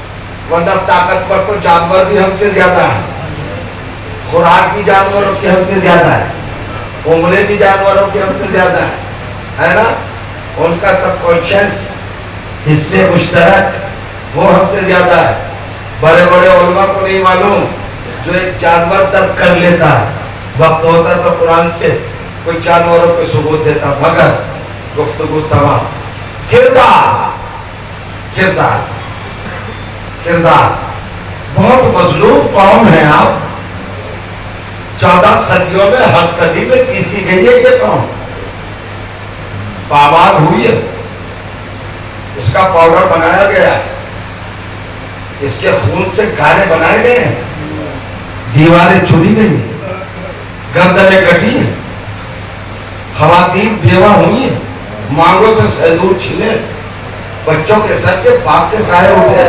वरना ताकतवर तो जानवर भी हमसे ज्यादा है, खुराक भी जानवरों की हमसे ज्यादा है, उम्रें भी जानवरों की हमसे ज्यादा है ना? उनका सबकॉन्शियस हिस्से मुश्तरक वो हमसे ज्यादा है। बड़े बड़े उलमा को नहीं मालूम जो एक जानवर तब कर लेता है, वक्त होता तो कुरान से कोई जानवरों को सबूत देता, मगर गुफ्तगू तमाम। किरदार किरदार किरदार, बहुत मजलूम कौम है आप। 14 सदियों में, हर सदी में पीसी गई है ये कौम, पामार हुई है, इसका पाउडर बनाया गया है, इसके खून से गाने बनाए गए हैं, दीवारें चुनी गई, गर्दनें कटी हैं, खवातीन बेवा हुई हैं, मांगों से सिंदूर छीने, बच्चों के सर से पाप के साए उठे।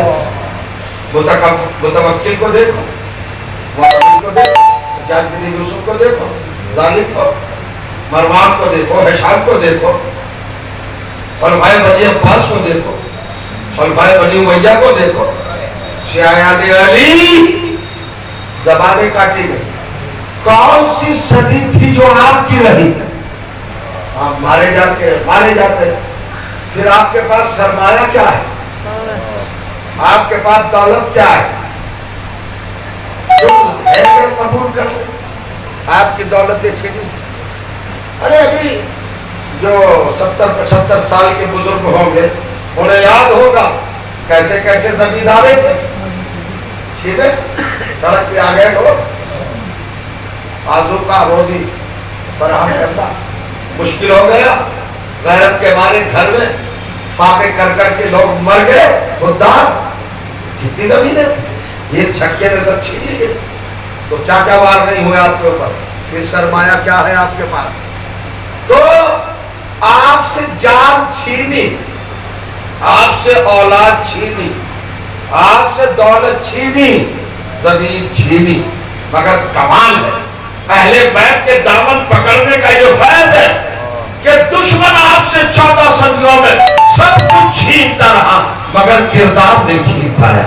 मुतवक्किल को देखो, मुअव्विल को देखो, सज्जाद बिन यूसुफ को देखो, जालिब को, मरवान को देखो, हिशाम को देखो, खलीफाए बनी अब्बास को देखो, खलीफाए बनी उमय्या को देखो, शियायान अली ज़बाने काटी में। कौन सी सदी थी जो आपकी रही? आप मारे जाते, फिर आपके पास सरमाया क्या है, आपके पास दौलत क्या है? जो है कबूल कर ले, आपकी दौलतें छीनी। अरे अभी जो 70-75 साल के बुजुर्ग होंगे, उन्हें याद होगा कैसे कैसे जमींदारे थे, ठीक है, सड़क पे आ गए लोग, आजू का रोजी फराहम करना मुश्किल हो गया। गैरत के मारे घर में फाके कर करके लोग मर गए। खुददार कितनी जमीनें थी, एक झटके में सब छीन लिए, तो क्या क्या वार नहीं हुए आपके ऊपर। फिर सरमाया क्या है आपके पास? तो आपसे जान छीनी, आपसे औलाद छीनी, आपसे दौलत छीनी, जमीन छीनी, मगर कमाल है अहले बैत के दामन पकड़ने का जो फैज है कि दुश्मन आपसे 14 सदियों में सब कुछ छीनता रहा, मगर किरदार नहीं छीन पाया।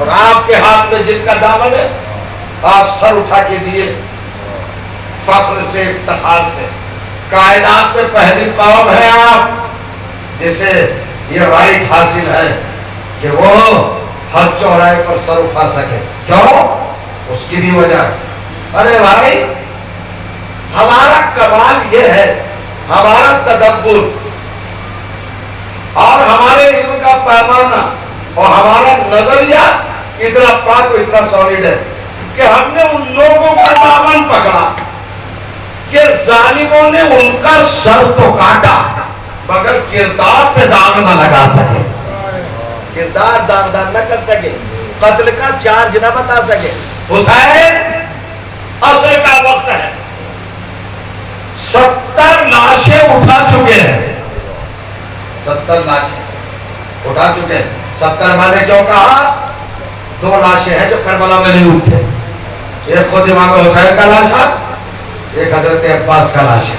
और आपके हाथ में जिनका दामन है, आप सर उठा के दिए फख्र से, इफ्तिखार से। कायनात में पहली कौम है आप जिसे ये राइट हासिल है कि वो हर चौराहे पर सर उठा सके। क्यों? उसकी भी वजह, अरे भाई हमारा कमाल ये है, हमारा तदब्बुर और हमारे इल्म का पैमाना और हमारा नजरिया इतना पाक, इतना सॉलिड है कि हमने उन लोगों का दामन पकड़ा कि जालिमों ने उनका सर तो काटा, मगर किरदार पे दाग न लगा सके, किरदार दागदार न कर सके, कत्ल का चार्ज न बता सके। हुसैन, असर का वक्त है, 70 लाशें उठा चुके हैं, 70 लाशें उठा चुके हैं। 70 मैंने क्यों कहा? 2 लाशें हैं जो करबला में नहीं उठे, एक खुद इमाम हुसैन का लाश है, एक हजरत अब्बास का लाश है।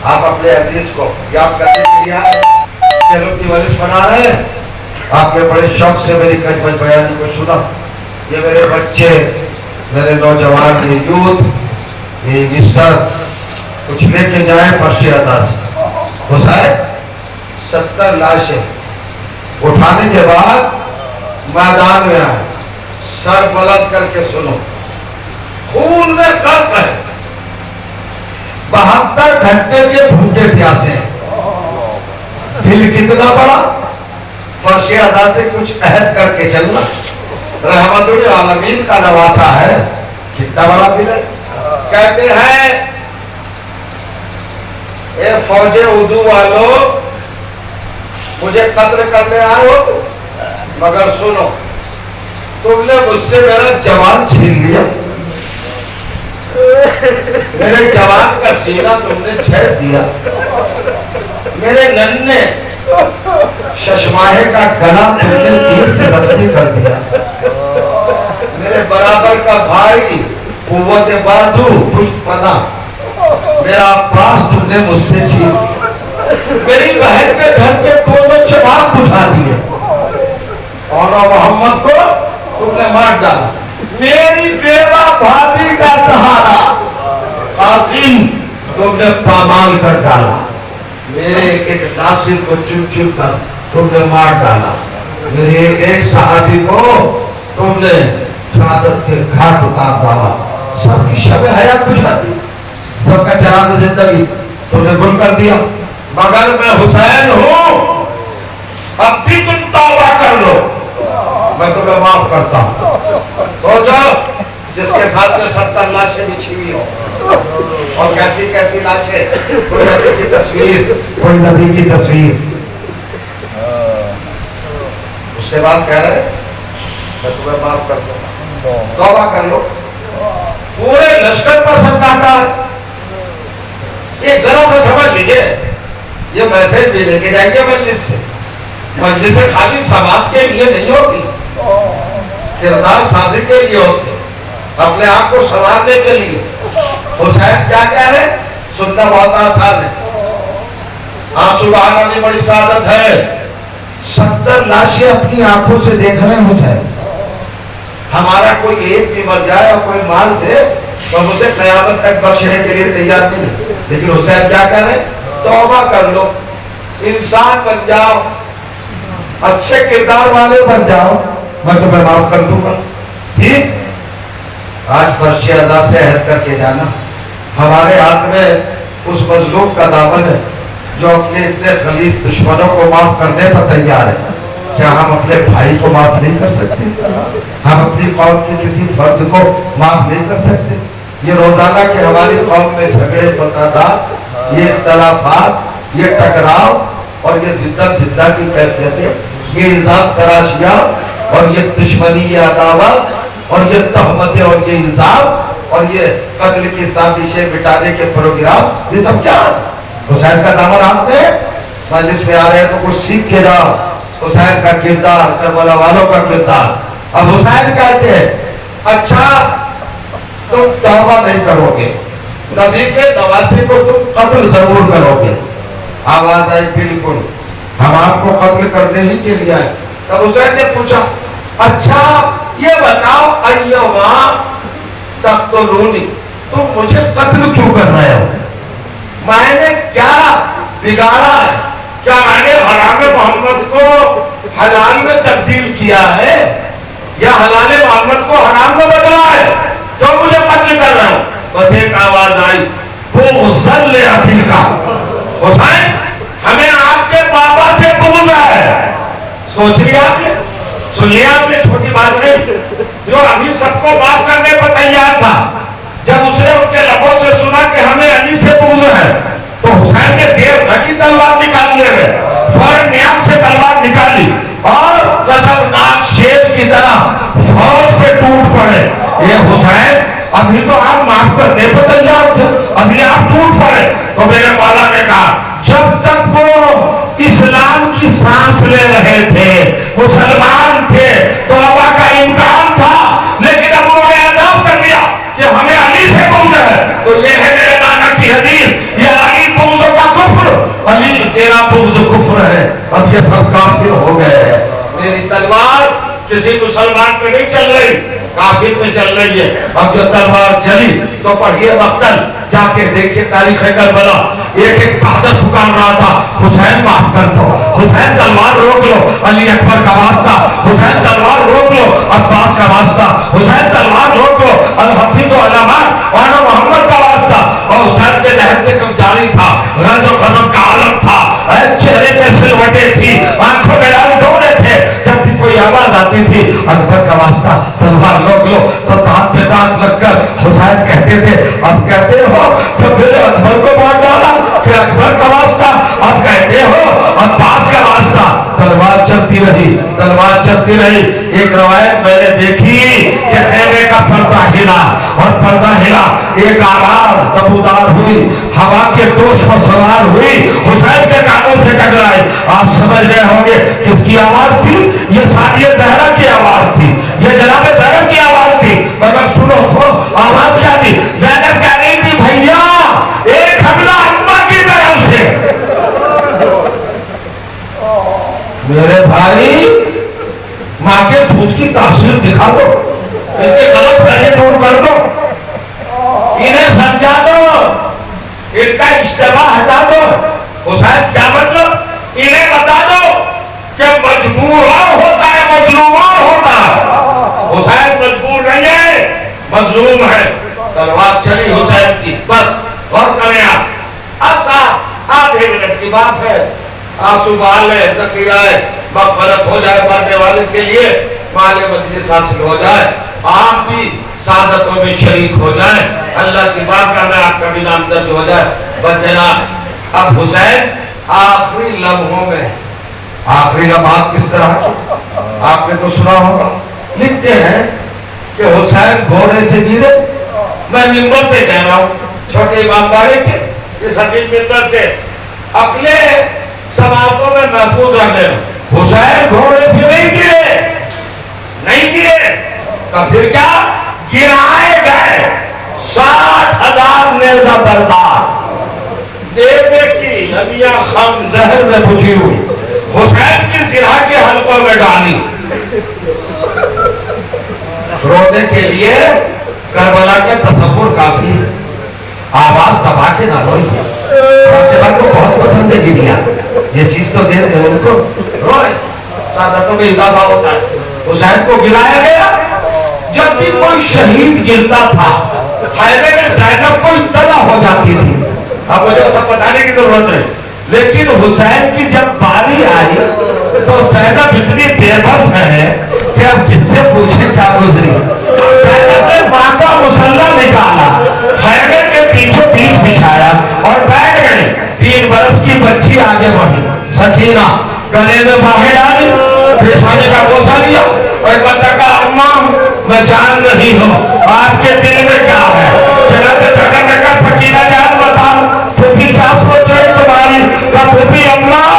आप अपने अजीज को याद करने के लिए आए, चलो की वरिश बना रहे हैं, आपके बड़े शौक से मेरी कजमत बयानी को सुना। ये मेरे बच्चे, मेरे नौजवान, ये यूथ, ये यंगस्टर कुछ लेके जाए फर्श अदा से। हुसैन 70 लाशें उठाने के बाद मैदान में आए, सर बुलंद करके सुनो, खून में गर्क है, 72 घंटे के भूखे प्यासे हैं। दिल कितना बड़ा, फर्श अज़ा से कुछ अहद करके चलना, रहमतुल आलमीन का नवासा है, कितना बड़ा दिल है। कहते हैं ए फौजे उर्दू वालों, मुझे कत्ल करने आए हो, मगर सुनो, तुमने मुझसे मेरा जवान छीन लिया, मेरे जवान का सीना तुमने छेद दिया, मेरे नन्हे शशमाहे का गला तुमने तीर से जख्मी कर दिया, मेरे बराबर का भाई कुव्वत बाजू पुष्ट पना मेरा पास तुमने मुझसे छीन, मेरी बहन के घर के दोनों चबाक बुझा दिए और मोहम्मद को तुमने मार डाला, मेरी बेवा भाभी का सहारा कासिम तुमने पामाल कर डाला, मेरे एक एक नासिर को चुन चुन कर तुमने मार डाला, मेरे एक एक सहाबी को तुमने शहादत के घाट उतार डाला, सबकी शब हयात बुझा दी, सबका चराग जिंदगी तुमने गुल कर दिया, मगर मैं हुसैन हूं, अब भी तुम तौबा कर लो, मैं तुम्हें माफ करता हूं। सोचो जिसके साथ में 70 लाशें बिछी हुई हो, और कैसी कैसी लाशें, कोई नबी की तस्वीर, कोई नबी की तस्वीर, उसके बाद कह रहे मैं तुम्हें माफ कर दूंगा, तौबा कर लो। पूरे लश्कर पर सब काटा है, एक जरा सा समझ लीजिए, ये मैसेज भी लेके जाएंगे मजलिस से, मजलिस खाली समाज के लिए नहीं होती, किरदार साजी के लिए होती, अपने आप को संवारने के लिए। हुसैन क्या कह रहे, सुनना बहुत आसान है, आंसू बहाना भी बड़ी सादत है, 70 लाशें अपनी आंखों से देख रहे हैं हुसैन, हमारा कोई एक भी मर जाए और कोई माल दे तो हम उसे कयामत तक बख्शने के लिए तैयार नहीं, लेकिन हुसैन क्या कह रहे, तौबा कर लो, इंसान बन जाओ, अच्छे किरदार वाले बन जाओ, मैं तुम्हें माफ कर दूंगा। ठीक, आज फर्श अज़ा से अहद करके जाना, हमारे हाथ में उस मजलूम का दामन है जो अपने इतने खलीस दुश्मनों को माफ करने पर तैयार है। क्या हम अपने भाई को माफ नहीं कर सकते? हम अपनी कौम के किसी फर्द को माफ नहीं कर सकते? ये रोजाना के हमारी कौम में झगड़े फसादात, ये इख्तलाफात, ये टकराव और ये जिद्दत जिद्दा की कैफियतें, ये इल्जाम तराशियां और ये दुश्मनी, ये अदावत और ये तहमतें और ये इल्जाम और ये कत्ल की साजिशें मिटाने के प्रोग्राम, ये सब क्या? हुसैन का दामन हाथ में, मजलिस में आ रहे हैं तो कुछ सीख के जाओ, हुसैन का किरदार, करबला वालों का किरदार। अब हुसैन कहते हैं अच्छा तुम तौबा नहीं करोगे, नबी के नवासे को तुम कत्ल जरूर करोगे। आवाज आई बिल्कुल, हम आपको कत्ल करने ही के लिए आए। तब हुसैन ने पूछा अच्छा ये बताओ अय्यमा तक़्तुलूनी, तुम मुझे कत्ल क्यों कर रहे हो? मैंने क्या बिगाड़ा है? क्या मैंने हराम मोहम्मद को हलाल में तब्दील किया है या हलाल मोहम्मद को हराम में बदला है जो मुझे कत्ल कर रहे हो? बस एक आवाज आई, वो मुसल्ले अफील का, हुसैन हमें आपके बाबा से बुग़्ज़ है। सोच लिया आपने, सुन लिया आपने, छोटी बात नहीं, जो अभी सबको माफ करने पर तैयार था, जब उसने उनके लबों से सुना कि हमें अली से बुग़्ज़ है, तो हुसैन ने देर न की तलवार निकालने में फौरन नियाम से तलवार निकाली और गज़बनाक शेर की तरह फौज पे टूट पड़े। ये हुसैन अभी तो आप माफ करने पर तैयार थे, अभी आप टूट पड़े। तो मेरे मौला ने कहा जब तक वो इस्लाम की सांस ले रहे थे, मुसलमान थे, तो तौबा का इम्कान था, लेकिन अब उन्होंने अदाब कर दिया कि हमें अली से बुग़्ज़ है। तो ये है मेरे नाना की हदीस, ये अली बुग़्ज़ का कुफ्र, अली तेरा बुग़्ज़ कुफ्र है। अब ये सब काफिर हो गए हैं। मेरी तलवार किसी मुसलमान पे नहीं चल रही, काफिर पे चल रही है। अब जो तलवार चली तो पढ़िए मक्तल, जाके देखिए तारीख करबला, एक एक बहादुर पुकार रहा था हुसैन माफ कर दो, हुसैन तलवार रोक लो, अली अकबर का वास्ता, हुसैन तलवार रोक लो, अब्बास का वास्ता। حسین تلوار روکو، الحفیظ و علامات اور محمد کا واسطہ. اور حسین کے لہر سے کم جاری تھا، غرض و غضب کا عالم تھا، چہرے پہ سلوٹیں تھی، آنکھوں میں لال ڈورے تھے. جب بھی کوئی آواز آتی تھی اکبر کا واسطہ تلوار روک لو، تو دانت پہ دانت لگ کر حسین کہتے تھے اب کہتے ہو جب میرے اکبر کو مار ڈالا کہ اکبر کا واسطہ، اب کہتے ہو عباس کا واسطہ. تلوار چلتی رہی، تلوار چلتی رہی. ایک روایت میں نے دیکھی کہ خیمے کا پردہ ہلا، اور پردہ ہلا، ایک آواز نبودار ہوئی، ہوا کے دوش میں سوار ہوئی، حسین کے کانوں سے ٹکرائی. آپ سمجھ رہے ہوں گے کس کی آواز تھی؟ یہ ثانیہ زہرا کی آواز تھی، یہ جناب زینب کی آواز تھی. مگر سنو تو آواز کیا تھی؟ زینب کہہ رہی تھی بھیا ایک حملہ اماں کی طرف سے. میرے بھائی ماں کے دودھ کی تاثیر دکھا دو، ان کے غلط فہمی دور کر دو، انہیں سمجھا دو، ان کا اشتباہ ہٹا دو. حسین کیا مطلب؟ انہیں بتا دو کہ مجبور ہوتا ہے، مظلوم ہوتا ہے. حسین مجبور نہیں ہے، مظلوم ہے. تلوار چلی حسین کی، بس غور کریں آپ. اب آدھے منٹ کی بات ہے، آنسو بہا لیں، ذخیرہ مغفرت ہو جائے مرنے والے کے لیے، مال مجلس حاصل ہو جائے، آپ بھی سعادتوں میں شریک ہو جائیں، اللہ کی بارگاہ میں آپ کا بھی نام درج ہو جائے. بس جناب اب حسین آخری لمحوں میں، آخری لمحات کس طرح کی آپ نے تو سنا ہوگا. لکھتے ہیں کہ حسین گھوڑے سے گرے. میں ممبر سے کہہ رہا ہوں، چھوٹے امام باڑے کے اس حسین ممبر سے اپنے سماعتوں میں محفوظ رکھ لیں. حسین گھوڑے سے نہیں گرے، نہیں گرے، تو پھر کیا؟ گرائے گئے 60,000 نیزہ بردار. دیکھے کی نبیہ خم زہر میں بجھی ہوئی، حسین کی زرہ کے حلقوں میں ڈالی. رونے کے لیے کربلا کے تصور کافی ہے. آواز دبا کے نہ روئی. فاطمہ کو بہت پسند ہے گریا، یہ چیز تو دے دے ان کو، روئے سعادتوں میں اضافہ ہوتا ہے. حسین کو گرایا گیا. جب بھی کوئی شہید گرتا تھا خیمے میں زینب کو اطلاع ہو جاتی تھی. اب مجھے سب بتانے کی ضرورت ہے، لیکن حسین کی جب باری آئی تو زینب اتنی بے بس ہے کہ اب کس سے پوچھیں کیا گزری. زینب نے ماں کا مسلح نکالا، خیمے کے پیچھے بیچ بچھایا اور بیٹھ گئے. 3 برس کی بچی آگے بڑھی، سکینہ گلے میں باہیں ڈالی، پیشانے کا بوسہ لیا اور بندہ کا اماں میں جان رہی ہوں آپ کے دل میں کیا ہے. جناب زینب نے کہا سکینہ جان بتاؤ پھوپھی کیا سوچ رہے تمہاری؟ کہا پھوپھی اماں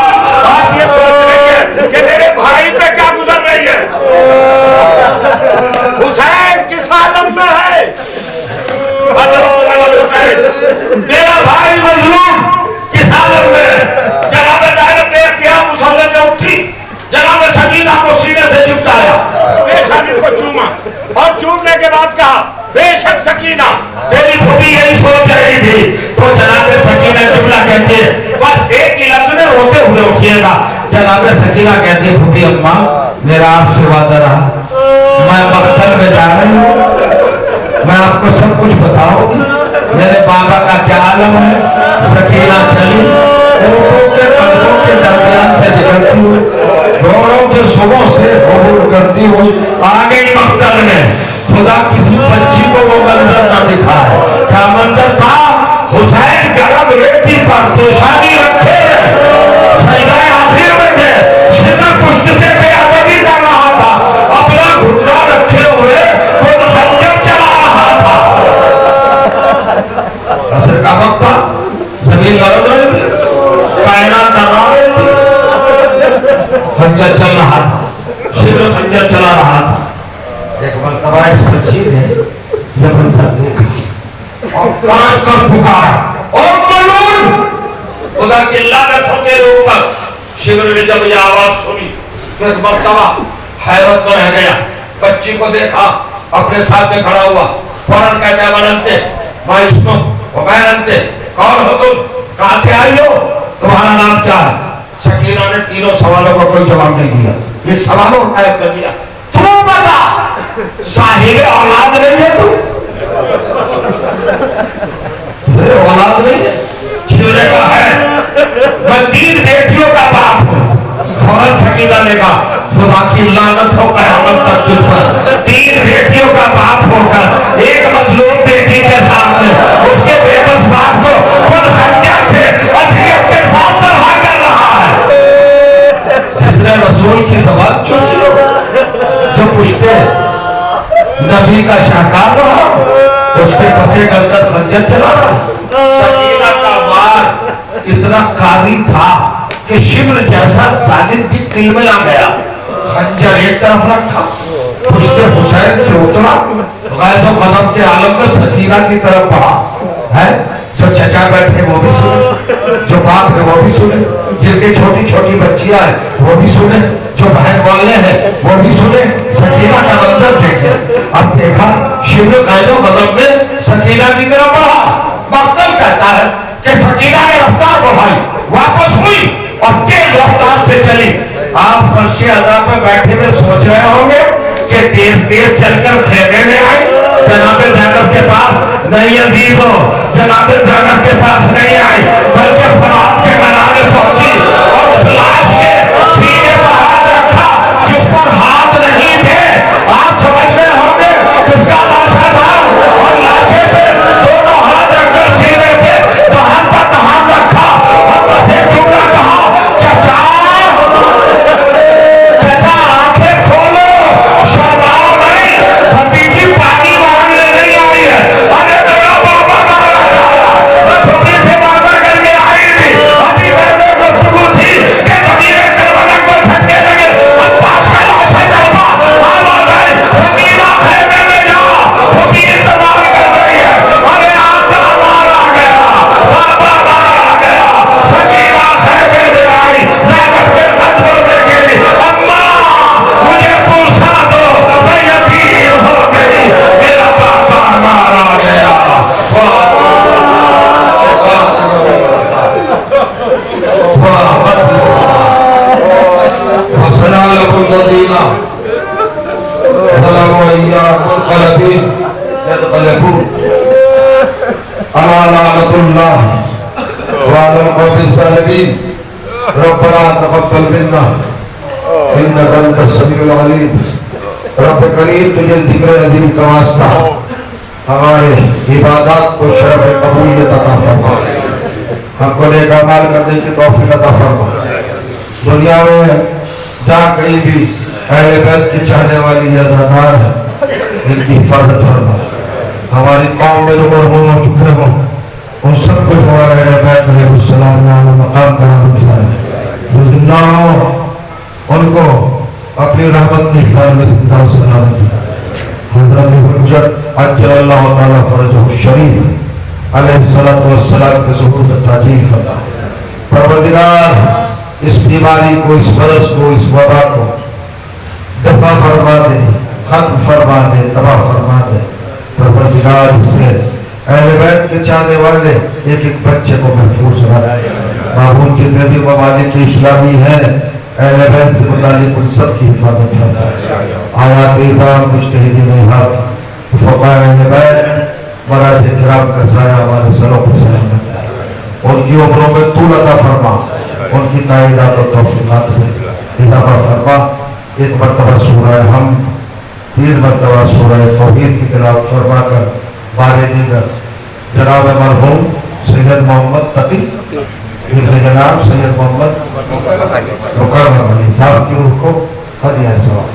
آپ یہ سوچ رہے ہیں کہ میرے بھائی پہ کیا گزر رہی ہے. حسین کس عالم میں ہے؟ میرا بھائی مظلوم کس عالم میں؟ جناب زینب نے اختیار مصلے سے اٹھی، جناب سکینہ کو سینے سے چپکایا، پیشانی کو چوما اور چومنے کے بعد کہا بے شک سکینہ تیری پھوپھی یہی سوچ رہی تھی. تو جناب سکینہ جملہ کہتے ہیں، بس ایک ہی لفظ میں روتے ہوئے اٹھیے گا. جناب سکینہ کہتے ہیں پھوپھی اماں میرا آپ سے وعدہ رہا، میں مقتل میں جا رہی ہوں، میں آپ کو سب کچھ بتاؤں گی میرے بابا کا کیا عالم ہے. سکینہ چلی، اونٹوں کے قدموں کے درمیان سے نکلتی ہوئی، گھوڑوں کے صبح سے عبور کرتی ہوئی آ گئی مقتل میں. خدا کسی بچی کو وہ منظر نہ دکھائے. کیا منظر تھا؟ حسین گرم ریتی پر پیشانی رکھے سجدہ آخر میں تھے، شدت پشت سے قیادتی کر رہا تھا، اپنا گھٹنا رکھے ہوئے خود خنجر چلا رہا تھا. عصر کا وقت تھا، زمین گرم رہی تھی، کائنات کر رہے تھی، خنجر چل رہا تھا، شیر خنجر چلا رہا تھا. ایک مرتبہ اس بچی نے یہ منظر دیکھا اور کانش کر پکارا اور ملون خدا کی لعنت ہو تیرے اوپر. شیور نے جب یہ آواز سنی تو ایک مرتبہ حیرت میں رہ گیا. بچی کو دیکھا اپنے ساتھ میں کھڑا ہوا، فوراً کہتا ہے مننتے میں اسمو وغیرنتے کون ہو تم، کہاں سے آئی ہو، تمہارا نام کیا ہے. سکینہ نے تینوں سوالوں کا کوئی جواب نہیں دیا. یہ سوالوں کا کر دیا، تو بتا صاحب की लानत हो कयामत तक तुझ पर। 3 बेटियों का बाप होकर एक मजलूम बेटी के सामने उसके बेबस बाप को खुद खंजर से असलियत के साथ सभा कर रहा है। जिसने रसूल की ज़बान चूस लो, जो पुश्ते नबी का शाहकार रहा, उसके पसे गलत खंजर चला रहा। सकीना का वार इतना कारी था कि शिमर जैसा जालिम भी तिल में आ गया। खंजर एक तरफ रखा, पुश्ते हुसैन से उतरा, गैज़ो ग़ज़ब के आलम में सकीना की तरफ बढ़ा है। जो चचा बैठे वो भी सुने, जो बाप है वो भी सुने, जिनकी छोटी छोटी बच्चियां हैं वो भी सुने, जो बहन वाले हैं वो भी सुने। सकीना का मंजर देखे। अब देखा शिमर गैज़ो ग़ज़ब में सकीना की तरफ बढ़ा। मक्तल कहता है कि सकीना ने रफ्तार बढ़ाई, वापस हुई और तेज रफ्तार से चली। आप फर्शे अज़ा पे बैठे हुए सोच रहे होंगे कि तेज तेज चलकर खेमे में आई, जनाबे ज़ैनब के पास नहीं अजीजों, जनाबे ज़ैनब के पास नहीं आई, बल्कि फरात के किनारे पहुंची और उस लाश के सीने पर हाथ रखा जिस पर हाथ नहीं थे। आप समझ रहे होंगे किसका लाशा था, और लाशे पे दोनों हाथ रखकर सीने पे दहन पर दहन रखा और बस एक जुमला कहा, चचा चचा आंखें खोलो, शर्माओ नहीं, भतीजी पानी मांगने नहीं आई है। अरे मेरा बाबा मैं खोपड़ी से बाबा करके आई थी। अभी मैंने गुफ्तगू थी कि ज़मीरे करबला को झटके लगे, अब्बास का लाशा जलवा आवाज़ आई, सकीना खेमे में जाओ, खोपड़ी इंतजार कर रही है। अरे आका मार आ गया, बाबा मार आ गया, सकीना खेमे में आई, ज़ैनब के कंधों में गिरी, अम्मा मुझे पूछा दो, मैं यतीम हो गई, मेरा बाबा मार आ गया। रब्बना तक़ब्बल मिन्ना इन्नका अंतस समीउल अलीम। रब करीम तुझे जिक्र अज़ीम का वास्ता हमारे इबादत को शरफ कबूलियत अता फरमा, हमको नेक अमाल करने की तौफीक अता फरमा। दुनिया में जहाँ कहीं भी अहले बैत की चाहने वाली अज़ादार है, इनकी हिफाजत फरमा। हमारी कौम में जो मरहूम हो चुके हों उन सबको हमारे अहले बैत अलैहिस्सलाम ने मकाम कराम दिलाए, जो जिंदा हो उनको अपनी रहमत की हिफाजत में जिंदा और सलामत हज़रत हुज्जत अज्जलल्लाहु तआला फरजहु शरीफ अलैहिस्सलातु वस्सलाम के ज़ुहूर ताजील फरमा। परवरदिगार इस बीमारी को, इस मरज़ को, इस वबा को दफा फरमा दे, खत्म फरमा दे, तबाह फरमा दे। परवरदिगार इससे अहले बैत के चाहने वाले एक एक बच्चे को महफूज रखे। मामून जितने भी ममालिक इस्लामी है अहले बैत से मुतालिक उन सब की हिफाजत फरमा। आयात इज़ाम मुज्तहिदीन हक़ फ़ुक़हा अहले बैत मराजे किराम का साया हमारे सरों पर सलामत है। उनकी उम्रों में तूल अता फरमा, उनकी ताईदात और तौफ़ीक़ात में इज़ाफ़ा फरमा। एक मरतबा सूरह हम, 3 मरतबा सूरह तौहीद की तिलावत फरमा कर बारे दीगर जनाब मरहूम सैयद मोहम्मद तकी इब्न जनाब सैयद मोहम्मद मुकर्रम अली साहब की रूह को हदिया सवाब।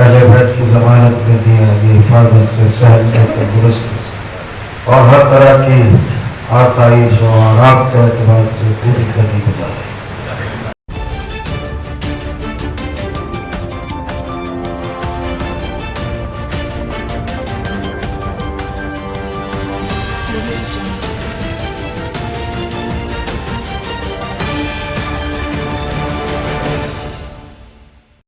अहले बैत की ज़मानत में दिया, ये हिफाजत से, सेहत से, तंदुरुस्ती से और हर तरह की आसाइश और आराम के एतबार से पूरी करनी गुजारे।